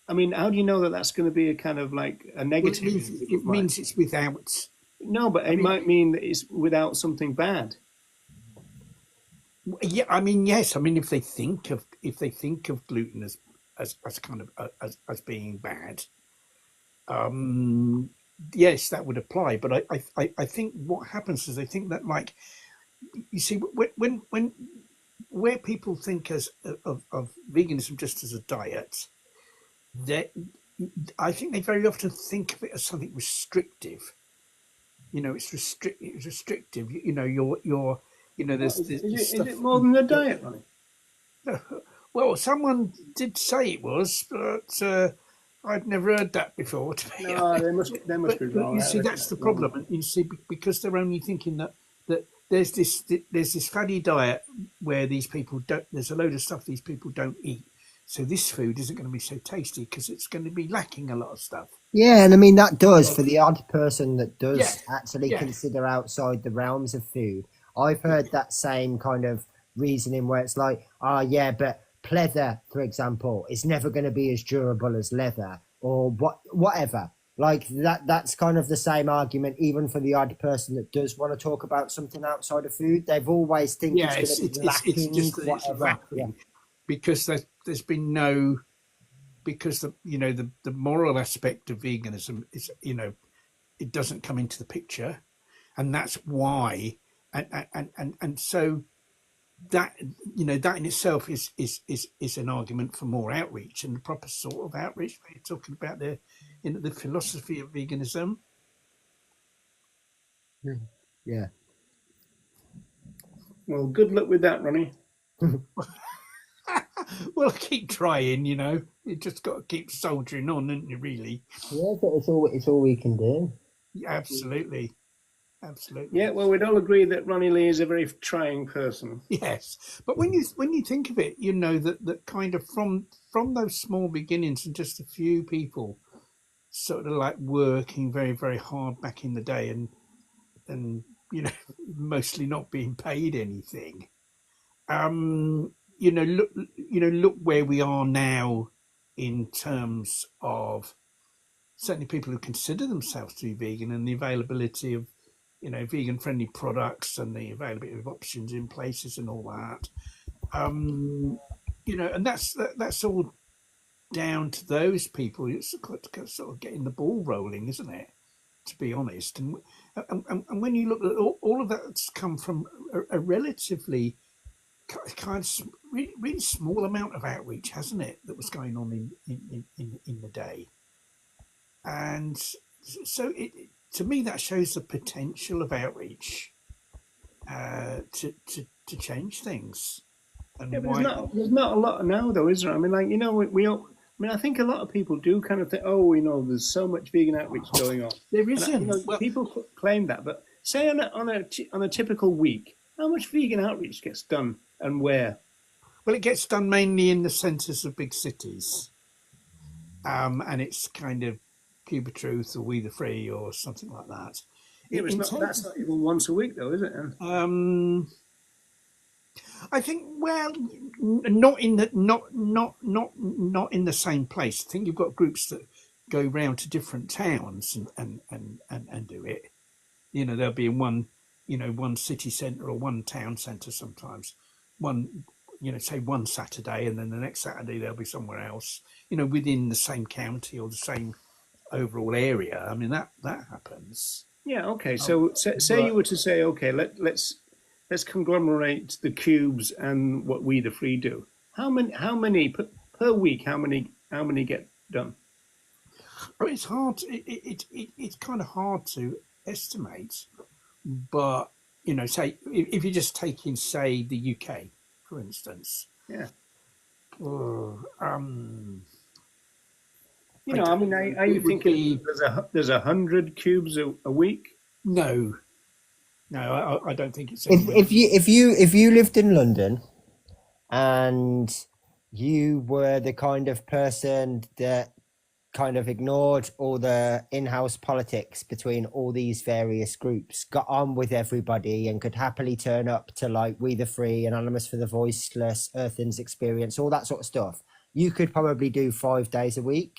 I mean, how do you know that that's going to be a kind of like a well, it negative means in people's it mind? means it's without. No, but I it mean, might mean that it's without something bad. yeah, I mean, yes, I mean, if they think of gluten as kind of as being bad, um, yes, that would apply. But I think what happens is they think that, like, you see, when where people think of veganism just as a diet, that I think they very often think of it as something restrictive. You know, it's restrictive. You know, What, there's is stuff it that more you than a don't. diet, Ronnie? Well, someone did say it was, but I'd never heard that before, to be No, honest. they must be But wrong. you I see, reckon that's that's the wrong. problem. And you see, because they're only thinking that there's this fatty diet where these people don't. There's a load of stuff these people don't eat. So this food isn't going to be so tasty because it's going to be lacking a lot of stuff. Yeah, and I mean that does for the odd person that Yeah, does actually yeah, consider outside the realms of food. I've heard that same kind of reasoning where it's like, oh yeah, but pleather, for example, is never going to be as durable as leather, or whatever. Like that's kind of the same argument, even for the odd person that does want to talk about something outside of food. They've always think yeah. it's going to be It's lacking, just that it's whatever. Yeah. lacking because there's been no, because the moral aspect of veganism is, it doesn't come into the picture, and that's why. And so that, that in itself is an argument for more outreach, and the proper sort of outreach where you're talking about the philosophy of veganism. Yeah. Well, good luck with that, Ronnie. Well, keep trying. You just got to keep soldiering on, haven't you? Really. Yeah, but it's all we can do. Yeah, absolutely. Yeah, Absolutely. well, we'd all agree that Ronnie Lee is a very trying person. Yes, but when you think of it, that kind of from those small beginnings and just a few people sort of like working very very hard back in the day, and mostly not being paid anything. Look where we are now in terms of certainly people who consider themselves to be vegan, and the availability of vegan friendly products and the availability of options in places and all that. And that's all down to those people. It's sort of getting the ball rolling, isn't it? To be honest, and when you look at all of that's come from a relatively kind of really, really small amount of outreach, hasn't it? That was going on in the day, and so to me that shows the potential of outreach to change things, Yeah, and but why. there's not a lot now, though, is there? I mean, like we all. I mean, I think a lot of people do kind of think, oh, there's so much vegan outreach going on, There and isn't. Well, people claim that. But say on a typical week, how much vegan outreach gets done and where? it gets done mainly in the centres of big cities, and it's kind of Cuba Truth or We the Free or something like that. Yeah, but it's In not. terms That's not even once a week, though, is it? And of, I think, well, not in the not in the same place. I think you've got groups that go round to different towns and do it. They'll be in one city centre or one town centre sometimes. One, say one Saturday, and then the next Saturday they'll be somewhere else. Within the same county or the same overall area. I mean that happens. yeah, okay. Um, So say you but were to say, okay, let's conglomerate the cubes and what we the free do. How many per week? How many get done? it's hard. It's kind of hard to estimate. But say if you're just taking, say, the UK, for instance, Yeah. oh, I I don't mean, know. are you It would thinking be there's 100 cubes a week? no, no. I don't think it's If anywhere. if you if you if you lived in London and you were the kind of person that kind of ignored all the in-house politics between all these various groups, got on with everybody, and could happily turn up to like We the Free, Anonymous for the Voiceless, Earthen's Experience, all that sort of stuff, you could probably do 5 days a week.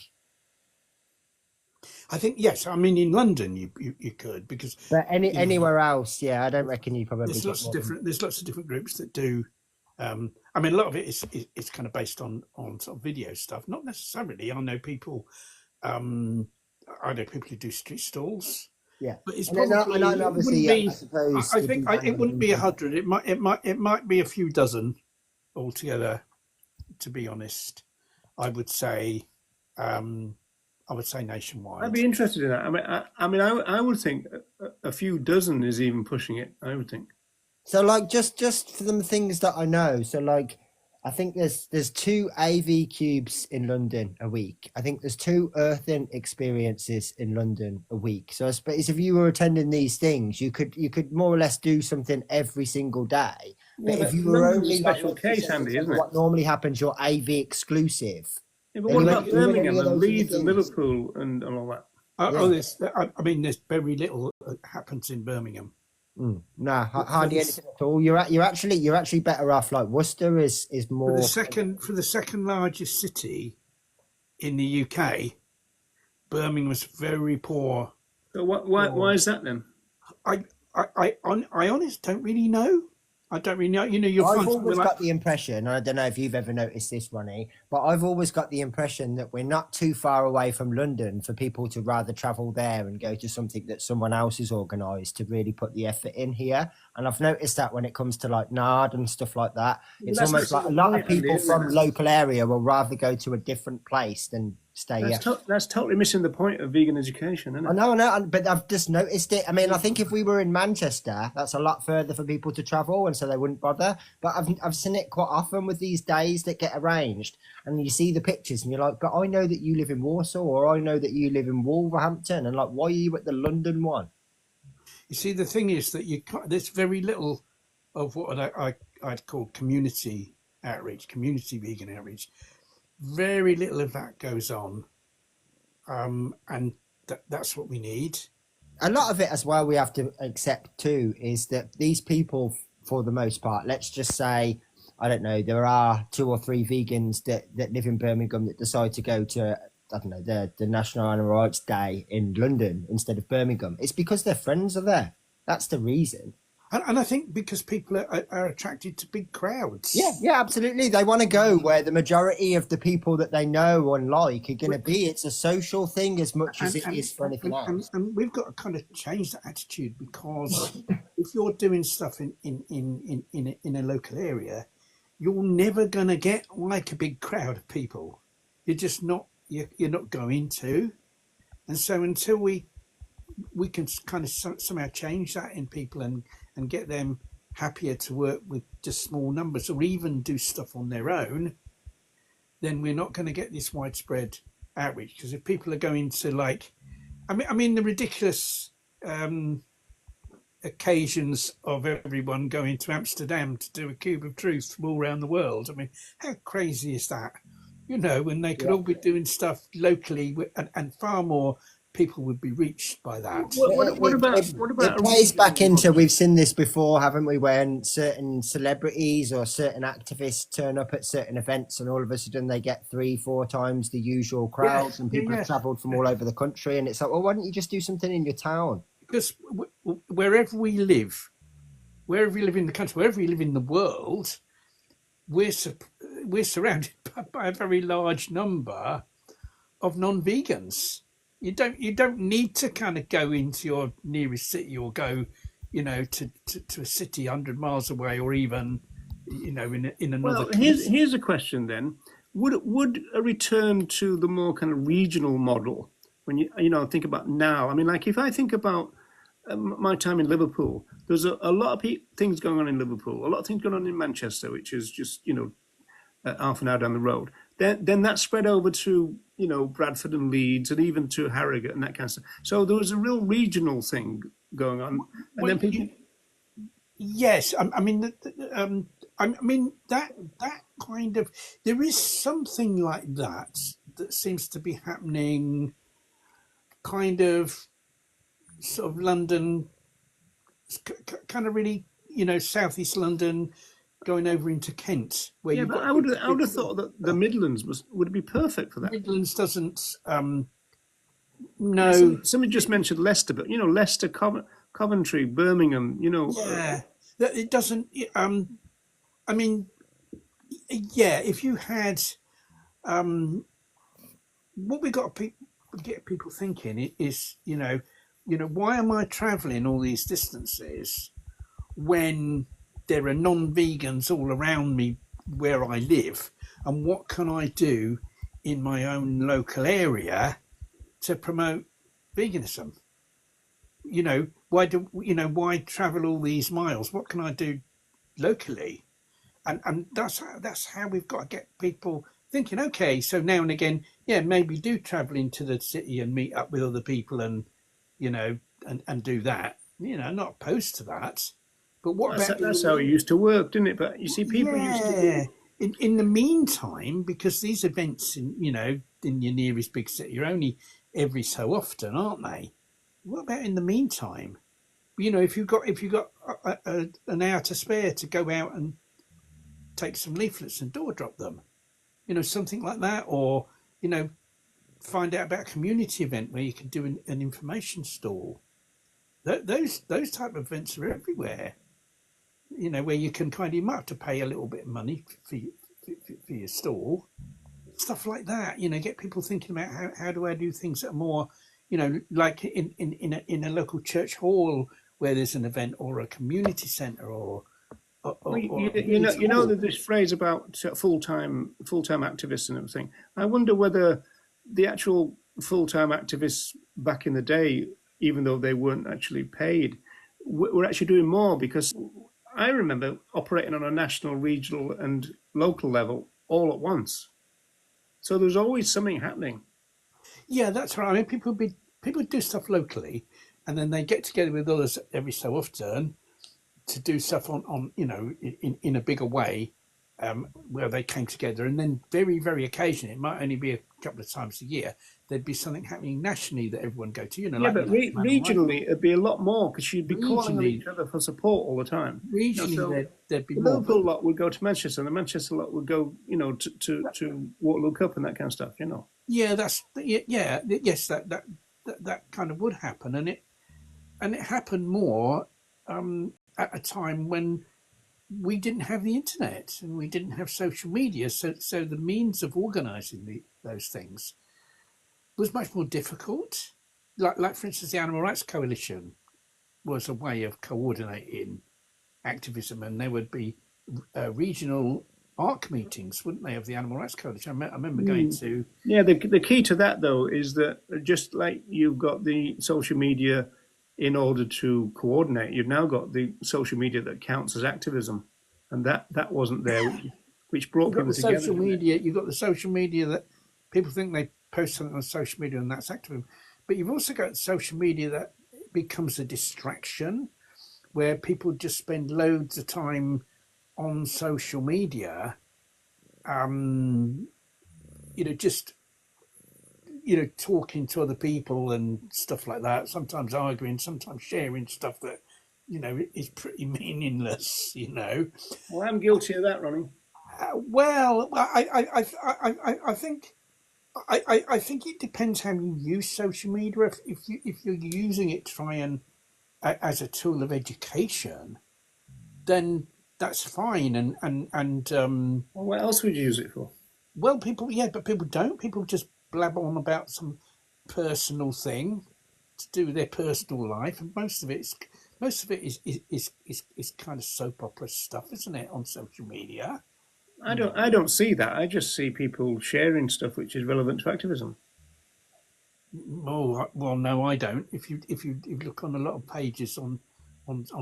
I think yes. I mean, in London, you could, because But anywhere else, yeah, I don't reckon you probably there's get lots of more different groups that do. I mean, a lot of it is kind of based on sort of video stuff. Not necessarily. I know people. I know people who do street stalls. yeah. But it's And then, probably and obviously, wouldn't be. I suppose I to think do it wouldn't be random- 100. It might be a few dozen altogether. To be honest, I would say. I would say nationwide. I'd be interested in that. I would think a few dozen is even pushing it. I would think. So like just for the things that I know, so like I think there's 2 AV cubes in London a week. I think there's 2 Earthen experiences in London a week. So I suppose if you were attending these things, you could more or less do something every single day. But Yeah, if you were London's only a special like, case, Andy, isn't it? what normally happens, you're AV exclusive. Yeah, but what Anyway, about even any Birmingham of and those Leeds and things. Liverpool and all that? I mean, there's very little that happens in Birmingham. No, hardly anything at all. You're actually better off. Like Worcester is For more. the second largest city in the UK, Birmingham was very poor. So why is that then? I honestly don't really know. I don't really know. You know, you'll I've find always something got the impression, and I don't know if you've ever noticed this, Ronnie, but I've always got the impression that we're not too far away from London for people to rather travel there and go to something that someone else has organised to really put the effort in here. And I've noticed that when it comes to like Nard and stuff like that, it's that's almost like a missing lot the of point, Andy, people isn't from it? local area will rather go to a different place than stay here. That's totally missing the point of vegan education, isn't it? I know, but I've just noticed it. I mean, I think if we were in Manchester, that's a lot further for people to travel, and so they wouldn't bother. But I've seen it quite often with these days that get arranged, and you see the pictures, and you're like, but I know that you live in Warsaw, or I know that you live in Wolverhampton, and like, why are you at the London one? You see, the thing is that there's very little of what I'd call community outreach, community vegan outreach. Very little of that goes on, and that's what we need. A lot of it as well, we have to accept too, is that these people, for the most part, let's just say, I don't know, there are 2 or 3 vegans that live in Birmingham that decide to go to, I don't know, the National Animal Rights Day in London instead of Birmingham. It's because their friends are there. That's the reason. And I think because people are attracted to big crowds. Yeah, absolutely. They want to go where the majority of the people that they know and like are going to be. It's a social thing as much as it is for anything else. And we've got to kind of change that attitude, because if you're doing stuff in a local area, you're never going to get like a big crowd of people. You're just not. You're not going to. And so until we can kind of somehow change that in people and get them happier to work with just small numbers, or even do stuff on their own, then we're not going to get this widespread outreach. Because if people are going to, like, I mean the ridiculous occasions of everyone going to Amsterdam to do a Cube of Truth from all around the world. I mean, how crazy is that? You know, when they could all be doing stuff locally, and far more people would be reached by that. What about it plays back into, we've seen this before, haven't we, when certain celebrities or certain activists turn up at certain events and all of a sudden they get 3-4 times the usual crowds, and people have travelled from all over the country, and it's like, well, why don't you just do something in your town? Because wherever we live in the country, wherever we live in the world, we're surrounded by a very large number of non-vegans. You don't need to kind of go into your nearest city, or go, you know, to a city 100 miles away, or even, you know, in another. Well, here's a question then: Would a return to the more kind of regional model, when you know think about now? I mean, like if I think about my time in Liverpool, there's a lot of things going on in Liverpool, a lot of things going on in Manchester, which is just, you know, half an hour down the road. Then that spread over to, you know, Bradford and Leeds, and even to Harrogate and that kind of stuff. So there was a real regional thing going on, and then people. Yes, I mean that kind of, there is something like that that seems to be happening, kind of sort of London, kind of really, southeast London, going over into Kent, where Yeah, you've but got I would have thought that the Midlands would be perfect for that. Midlands doesn't. Yeah, No, somebody just mentioned Leicester, but Leicester, Coventry, Birmingham. yeah, that it doesn't. I mean, yeah, if you had, what we got to get people thinking is, why am I travelling all these distances when there are non-vegans all around me where I live, and what can I do in my own local area to promote veganism? Why travel all these miles? What can I do locally? And that's how we've got to get people thinking. Okay, so now and again, yeah, maybe do travel into the city and meet up with other people, and and do that. Not opposed to that. But what about That's how it used to work, didn't it? But you see, people used to yeah? In the meantime, because these events in your nearest big city are only every so often, aren't they? What about in the meantime? If you've got an hour to spare to go out and take some leaflets and door drop them, something like that, or find out about a community event where you can do an information stall. Those type of events are everywhere. Where you can you might have to pay a little bit of money for your stall, stuff like that. Get people thinking about how do I do things that are more, like in a local church hall where there's an event, or a community centre, or there's this phrase about full-time activists and everything. I wonder whether the actual full-time activists back in the day, even though they weren't actually paid, were actually doing more, because I remember operating on a national, regional, and local level all at once. So there's always something happening. Yeah, that's right. I mean, people do stuff locally, and then they get together with others every so often to do stuff on in a bigger way, where they came together. And then very, very occasionally, it might only be a couple of times a year, there'd be something happening nationally that everyone go to. Yeah, like but regionally it'd be a lot more, because you'd be calling on Regionally- each other for support all the time. regionally, so there'd be The more. Liverpool lot would go to Manchester, and the Manchester lot would go, to Waterloo Cup and that kind of stuff. Yeah, yes, that kind of would happen, and it happened more at a time when we didn't have the internet and we didn't have social media, so the means of organising those things was much more difficult. Like for instance, the Animal Rights Coalition was a way of coordinating activism, and there would be regional ARC meetings, wouldn't they, of the Animal Rights Coalition? I remember going to. Yeah, the key to that, though, is that just like you've got the social media in order to coordinate, you've now got the social media that counts as activism, and that wasn't there, which brought people together. Social media. You've got the social media that people think they post something on social media and that's activism, but you've also got social media that becomes a distraction, where people just spend loads of time on social media, just talking to other people and stuff like that, sometimes arguing, sometimes sharing stuff that is pretty meaningless. Well, I'm guilty of that, Ronnie. Well, I think I think it depends how you use social media. If you're using it to try and as a tool of education, then that's fine. And Well, what else would you use it for? well, but people don't. People just blab on about some personal thing to do with their personal life, and most of it is kind of soap opera stuff, isn't it, on social media? I don't see that. I just see people sharing stuff which is relevant to activism. Oh well, no, I don't. If you look on a lot of pages on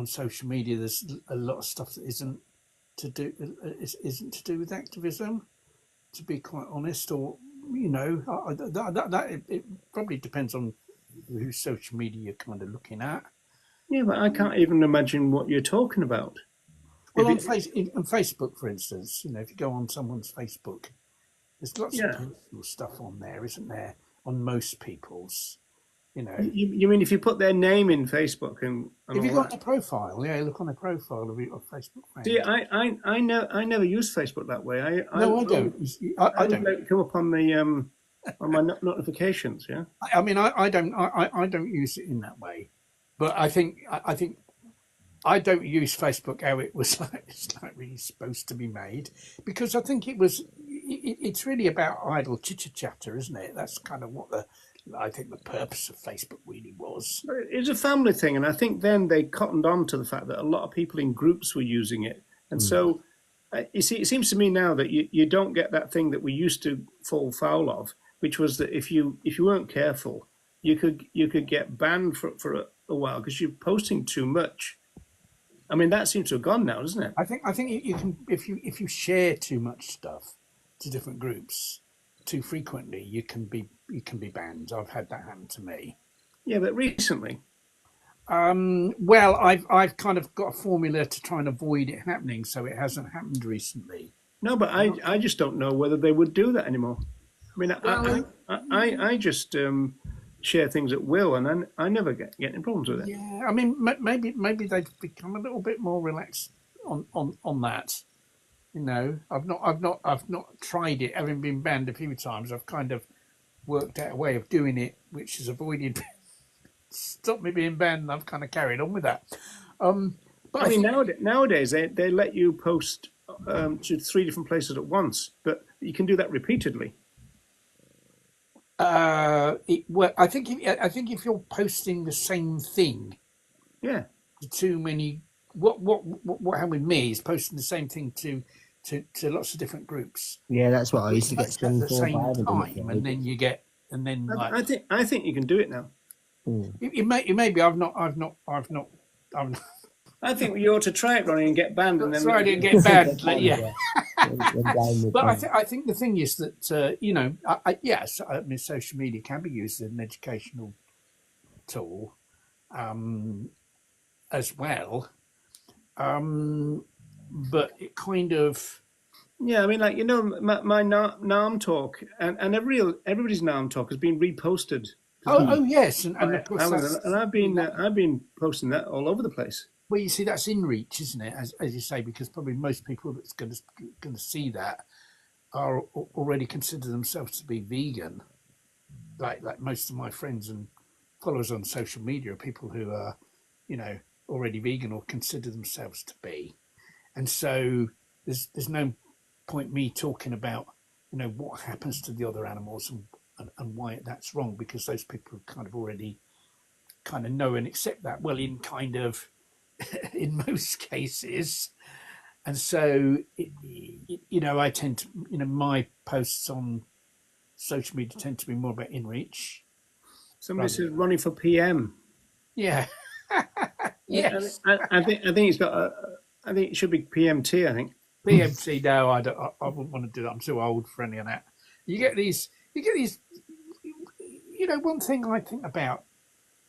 social media, there's a lot of stuff that isn't to do with activism. To be quite honest, or it probably depends on whose social media you're kind of looking at. Yeah, but I can't even imagine what you're talking about. Well, on Facebook, for instance, if you go on someone's Facebook There's lots of Yeah. personal stuff on there, isn't there? On most people's, you know. You mean if you put their name in Facebook and If you all go on that? their profile, yeah, look on their profile of your Facebook See, friends. I never use Facebook that way. No, I don't. I I would don't. let it come up on the on my notifications. Yeah. I mean, I don't. I don't use it in that way. But I think I don't use Facebook how it was like, it's like really supposed to be made, because I think it's really about idle chitter chatter, isn't it? That's kind of what I think the purpose of Facebook really was. It's a family thing, and I think then they cottoned on to the fact that a lot of people in groups were using it, and so you see, it seems to me now that you don't get that thing that we used to fall foul of, which was that if you weren't careful, you could get banned for a while because you're posting too much. I mean, that seems to have gone now, doesn't it? I think you can, if you share too much stuff to different groups too frequently, you can be banned. I've had that happen to me. Yeah, but recently. Well, I've kind of got a formula to try and avoid it happening, so it hasn't happened recently. No, but I just don't know whether they would do that anymore. I mean, Well, I just share things at will, and I never get any problems with it. yeah, I mean, maybe they've become a little bit more relaxed on that. You know, I've not tried it. Having been banned a few times, I've kind of worked out a way of doing it, which has avoided stopped me being banned, and I've kind of carried on with that. But I mean, think, nowadays they let you post to 3 different places at once, but you can do that repeatedly. well, I think if you're posting the same thing Yeah. to too many, what happened with me is posting the same thing to lots of different groups Yeah, that's what I used to get at stung the for. same time, and then you get, and then like I think you can do it now. it may be I've not I think you ought to try it, Ronnie, and get banned, and then tried it and get banned. Yeah. But But I think the thing is that you know, yes, I mean, social media can be used as an educational tool as well, but it kind of Yeah, I mean, like my NARM talk and everybody's NARM talk has been reposted. oh yes, and by of course Alan, that's and I've been posting that all over the place. well, you see, that's in reach, isn't it? As you say, because probably most people that's going to see that are already consider themselves to be vegan. Like most of my friends and followers on social media are people who are, you know, already vegan or consider themselves to be, and so there's no point me talking about, you know, what happens to the other animals and why that's wrong, because those people kind of already kind of know and accept that, well, in kind of in most cases. And so you know, I tend to, you know, my posts on social media tend to be more about in reach. Somebody says Ronnie for PM. Yeah. Yes. I think it's got I think it should be PMT. I think. PMT, no, I don't. I wouldn't want to do that. I'm too old for any of that. You get these. You know, one thing I think about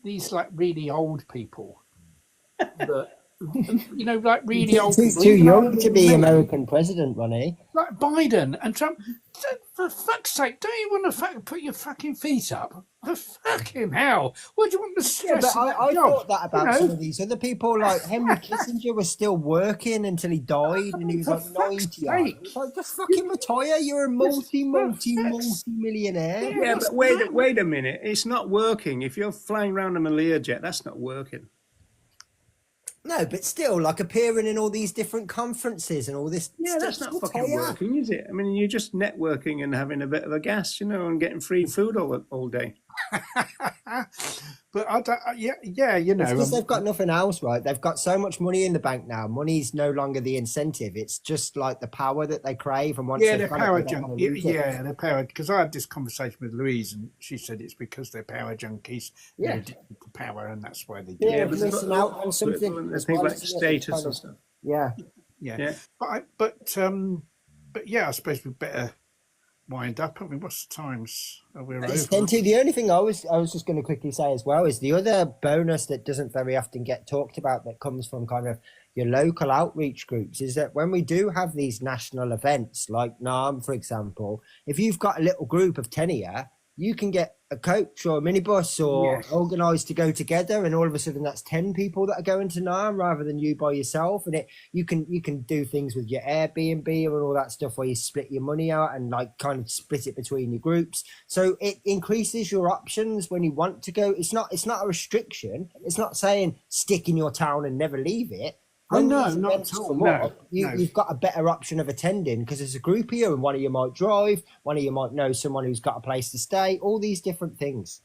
these like really old people that, you know, like really old people. too even young older to than be me, American president, Ronnie. like Biden and Trump. For fuck's sake, don't you want to put your fucking feet up? For fucking hell, what do you want the Yeah, stress? but of that I job? thought that about You know? some of these other people. Like Henry Kissinger was still working until he died, and he was For like fuck's 90. sake. It's like, just fucking retire. You're a multi-millionaire. Yeah, but wait a minute. It's not working. If you're flying around a Learjet, that's not working. No, but still, like appearing in all these different conferences and all this. Yeah, that's stuff, not fucking working, is it? I mean, you're just networking and having a bit of a gas, you know, and getting free food all day. But I don't, yeah, you know, Because they've got nothing else, right? They've got so much money in the bank now. Money's no longer the incentive. It's just like the power that they crave. And once yeah, they've they're got it, power they don't junkies. wanna lose it. Yeah, they're power. Because I had this conversation with Louise, and she said it's because they're power junkies. Yeah. They're addicted to power, and that's why they do. Yeah, it. but missing out on something. And as things well, like isn't it? It's status kind and of- stuff. Yeah. Yeah. Yeah. But yeah, I suppose we better wind up. I mean, what's the times? We're It's over. 10 to. The only thing I was just going to quickly say as well is the other bonus that doesn't very often get talked about that comes from kind of your local outreach groups is that when we do have these national events like NAM, for example, if you've got a little group of 10 of you, you can get a coach or a minibus or Yes. organise to go together, and all of a sudden that's 10 people that are going to NAM rather than you by yourself. And you can do things with your Airbnb and all that stuff where you split your money out and like kind of split it between your groups. So it increases your options when you want to go. It's not a restriction. It's not saying stick in your town and never leave it. Oh When no, these not events at all. come No, up, no. you've got a better option of attending because there's a group of you, and one of you might drive, one of you might know someone who's got a place to stay, all these different things.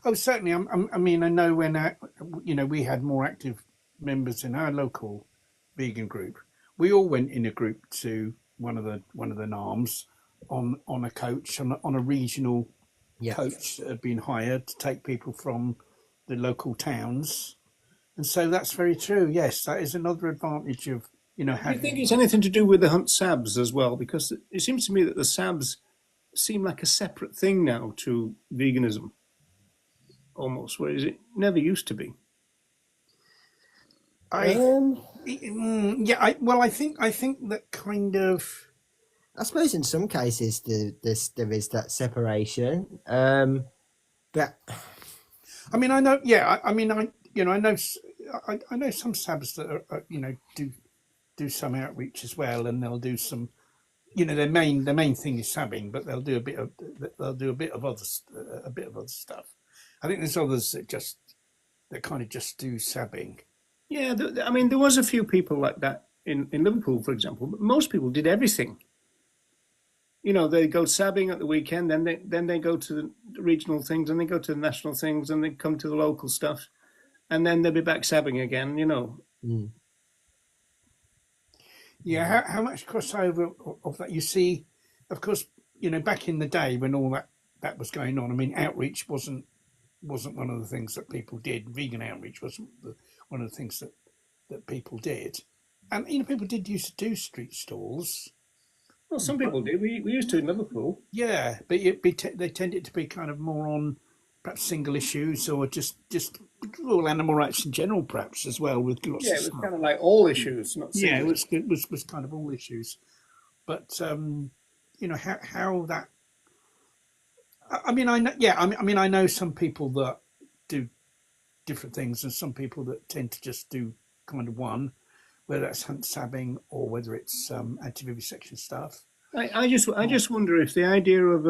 Oh, certainly. I mean, I know when we had more active members in our local vegan group. We all went in a group to one of the NARMs on a coach on a regional Yeah. coach that had been hired to take people from the local towns. And so that's very true. Yes, that is another advantage of Do you think having. it's anything to do with the hunt sabs as well? Because it seems to me that the sabs seem like a separate thing now to veganism, almost, whereas it never used to be. I Um, yeah. I think that kind of. I suppose in some cases there is that separation. But I mean, I know. Yeah, I mean, I know. I know some sabs that do some outreach as well, and they'll do some. Their main thing is sabbing, but they'll do a bit of other stuff. I think there's others that kind of just do sabbing. Yeah, I mean, there was a few people like that in Liverpool, for example, but most people did everything. They go sabbing at the weekend, then they go to the regional things, and they go to the national things, and they come to the local stuff, and then they'll be back sabbing again. mm, Yeah, how much crossover of that you see? Of course, back in the day when all that was going on. I mean, outreach wasn't one of the things that people did. Vegan outreach wasn't one of the things that people did, and people did used to do street stalls. Well, some But people did. We used to in Liverpool. yeah, but they tended to be kind of more on perhaps single issues or just all animal rights in general, perhaps as well with lots Yeah, of it was stuff. kind of like all issues, not Yeah, it single. was kind of all issues, but how that. I mean, I know. Yeah, I mean, I know some people that do different things, and some people that tend to just do kind of one, whether that's hunt sabbing or whether it's anti-vivisection stuff. I just wonder if the idea of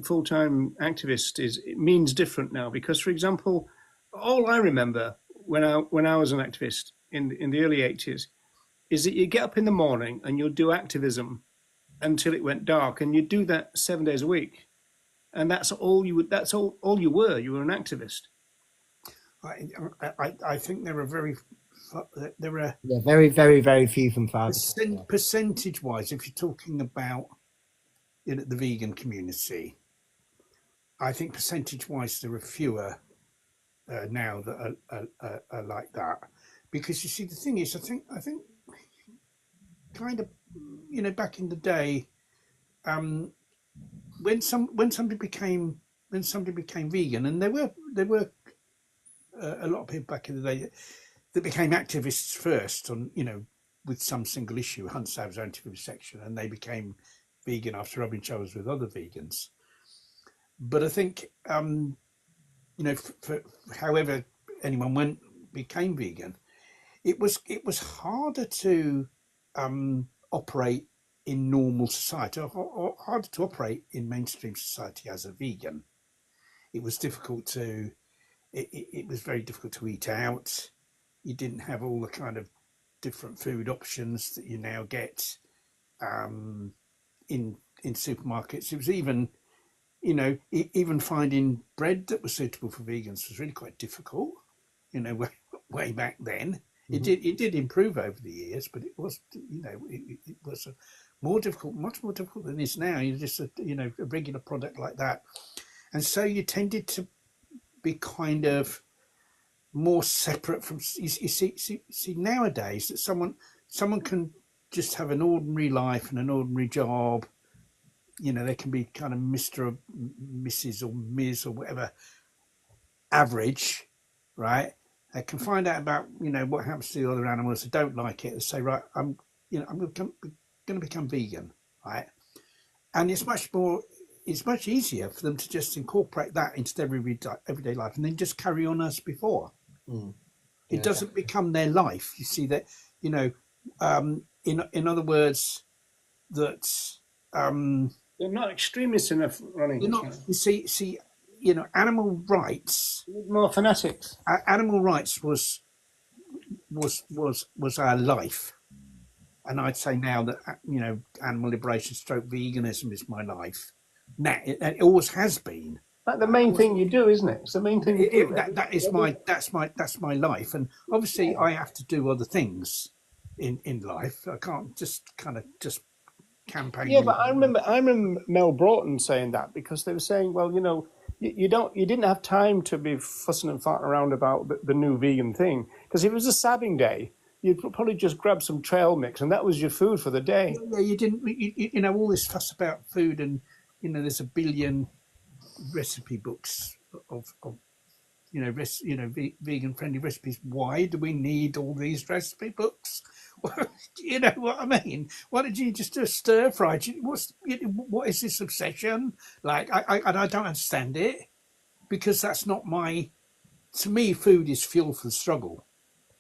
full time activist it means different now. Because, for example, all I remember when I was an activist in the early 80s is that you get up in the morning and you'll do activism until it went dark, and you do that 7 days a week, and that's all you would. That's all you were. You were an activist. I think there are yeah, very, very, very few from far between. Yeah. percentage wise, if you're talking about the vegan community, I think percentage wise there are fewer now that are like that, because you see the thing is I think kind of back in the day, um, when somebody became vegan, and there were a lot of people back in the day that became activists first on with some single issue, hunt sabs, anti-vivisection, and they became vegan after rubbing shoulders with other vegans. But I think for however anyone became vegan, it was harder to operate in normal society, or harder to operate in mainstream society as a vegan. It was difficult to it was very difficult to eat out. You didn't have all the kind of different food options that you now get um, in supermarkets. It was even finding bread that was suitable for vegans was really quite difficult. Way back then. It Mhm. did improve over the years, but it was it was more difficult, much more difficult than it is now. You just a regular product like that, and so you tended to be kind of more separate from. You see nowadays that someone can just have an ordinary life and an ordinary job. They can be kind of Mr. or Mrs. or Ms. or whatever, average, right? They can find out about what happens to the other animals that don't like it. They say, right, I'm going to become vegan, right? And it's much easier for them to just incorporate that into their everyday life, and then just carry on as before. Mm. It Yeah. doesn't become their life. You see that, in other words, that They're not extremists enough, Ronnie. they're not. You see, animal rights. More fanatics. Animal rights was our life, and I'd say now that animal liberation, stroke veganism is my life. Now it always has been. That's the main thing you do, isn't it? It's the main thing you do. That's my life, and obviously I have to do other things in life. I can't just kind of just campaign. Yeah, but I remember Mel Broughton saying that, because they were saying, well, you didn't have time to be fussing and farting around about the new vegan thing, because if it was a sabbing day, you'd probably just grab some trail mix and that was your food for the day. Yeah, you didn't. All this fuss about food, and there's a billion recipe books of vegan friendly recipes. Why do we need all these recipe books? You know what I mean? Why did you just do a stir fry? What is this obsession? Like, I don't understand it, because that's not my. To me, food is fuel for the struggle.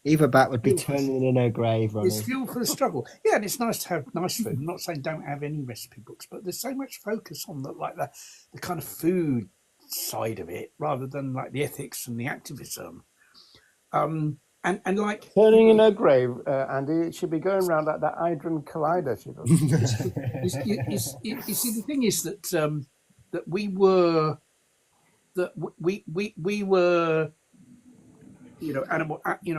Eva Bat would be turning in her grave, Ronnie. It's fuel for the struggle. Yeah, and it's nice to have nice food. I'm not saying don't have any recipe books, but there's so much focus on the kind of food side of it, rather than like the ethics and the activism. And like Turning in her grave, Andy, it should be going around like that Hadron Collider. She does. you see, the thing is that that we were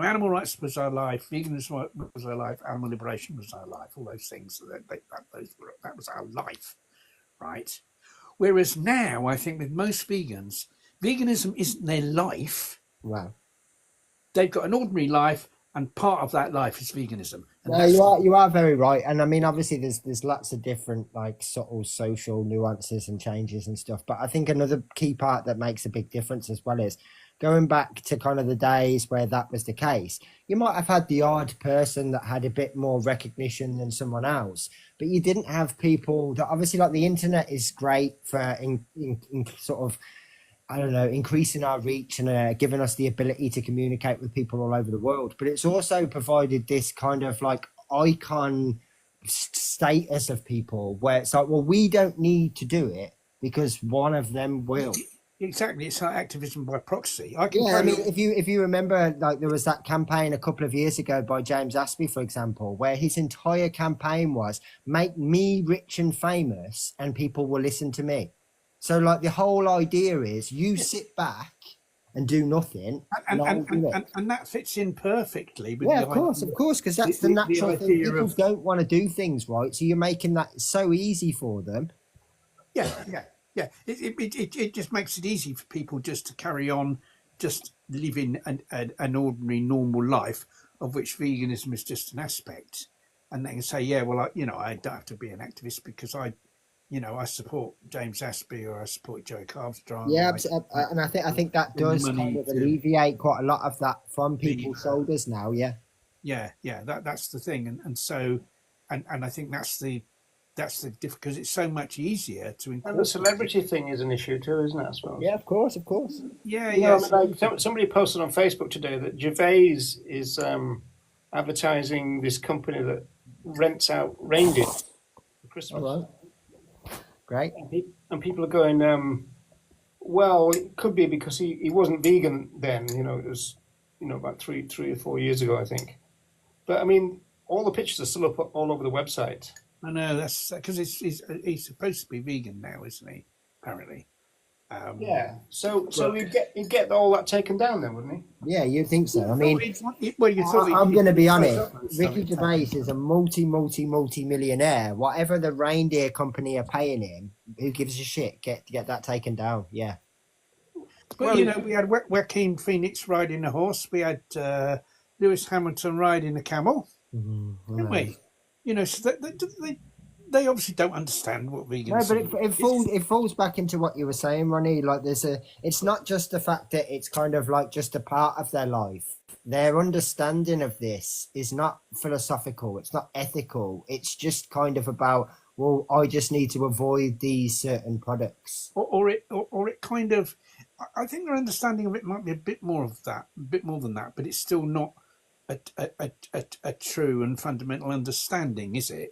animal rights was our life, veganism was our life, animal liberation was our life, all those things. That was our life, right? Whereas now, I think with most vegans, veganism isn't their life. Wow. They've got an ordinary life, and part of that life is veganism. And No, you are very right. And I mean, obviously there's lots of different like subtle social nuances and changes and stuff. But I think another key part that makes a big difference as well is going back to kind of the days where that was the case. You might have had the odd person that had a bit more recognition than someone else, but you didn't have people that obviously, like, the internet is great for in sort of, I don't know, increasing our reach and giving us the ability to communicate with people all over the world. But it's also provided this kind of like icon status of people where it's like, well, we don't need to do it because one of them will. Exactly, it's like activism by proxy. I mean, if you remember, like, there was that campaign a couple of years ago by James Aspey, for example, where his entire campaign was make me rich and famous, and people will listen to me. So, like, the whole idea is you sit back and do nothing, and that fits in perfectly. With of course, because that's the natural thing. People don't want to do things right, so you're making that so easy for them. Yeah, it just makes it easy for people just to carry on, just living an ordinary, normal life, of which veganism is just an aspect. And they can say, yeah, well, I don't have to be an activist because I support James Aspey or I support Joe Armstrong. Yeah, and I think that does kind of alleviate quite a lot of that from people's shoulders now. Yeah. That's the thing, and so, and I think that's the difference, because it's so much easier to. And the celebrity thing is an issue too, isn't it? I suppose. Yeah, of course. Yeah. I mean, somebody posted on Facebook today that Gervais is advertising this company that rents out reindeer for Christmas. All right. Great. And people are going, well, it could be because he wasn't vegan then. It was about three or 4 years ago, I think. But I mean, all the pictures are still up all over the website. I know, that's because he's supposed to be vegan now, isn't he? Apparently. Yeah. So he'd get all that taken down then, wouldn't he? Yeah, you'd think so. I mean, I'm going to be honest. Ricky Gervais is a multi-millionaire. Whatever the reindeer company are paying him, who gives a shit? Get that taken down. Yeah. But we had Joaquin Phoenix riding a horse. We had Lewis Hamilton riding a camel, didn't we? So they obviously don't understand what No, vegans but are. it falls back into what you were saying, Ronnie. Like it's not just the fact that it's kind of like just a part of their life. Their understanding of this is not philosophical. It's not ethical. It's just kind of about, well, I just need to avoid these certain products. Or it kind of, I think their understanding of it might be a bit more of that, a bit more than that, but it's still not a true and fundamental understanding, is it?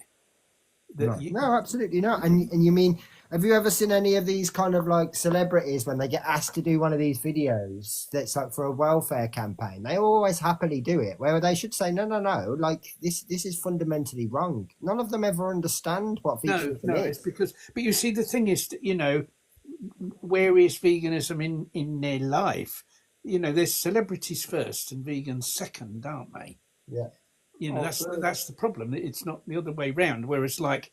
No, no, absolutely not. And you mean, have you ever seen any of these kind of like celebrities when they get asked to do one of these videos that's like for a welfare campaign? They always happily do it, where they should say, no, like this is fundamentally wrong. None of them ever understand what veganism no, is. it's because, but you see, the thing is, where is veganism in their life? There's celebrities first and vegans second, aren't they? Yeah. That's the problem. It's not the other way round. Whereas, like,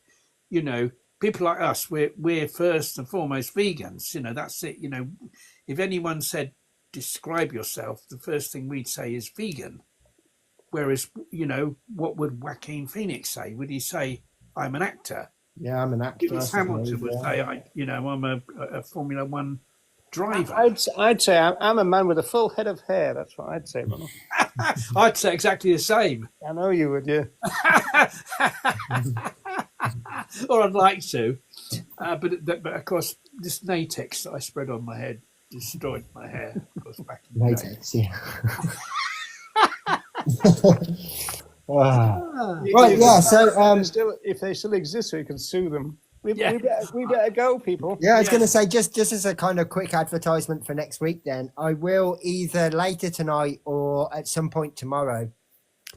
people like us, we're first and foremost vegans. That's it. If anyone said describe yourself, the first thing we'd say is vegan. Whereas, what would Joaquin Phoenix say? Would he say, "I'm an actor"? Yeah, I'm an actor. Lewis Hamilton would say, I'm a Formula One driver. I'd say I'm a man with a full head of hair. That's what I'd say, Ronald. I'd say exactly the same. I know you would, yeah. Or I'd like to. But of course, this latex that I spread on my head destroyed my hair. Of course, back in the day. Latex, yeah. Right, yeah. So, if they still exist, we can sue them. We better go, people. yeah, I was going to say, just as a kind of quick advertisement for next week, then I will either later tonight or at some point tomorrow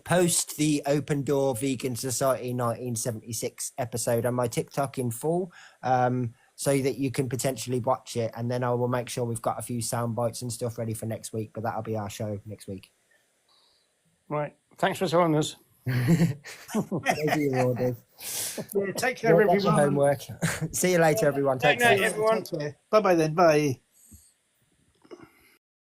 post the Open Door Vegan Society 1976 episode on my TikTok in full, so that you can potentially watch it, and then I will make sure we've got a few sound bites and stuff ready for next week. But that'll be our show next week. Right. Thanks for telling us. Those are your orders. Yeah, take care, That's your everyone. homework. See you later, everyone. Take Good night, care. everyone. Bye bye then. Bye.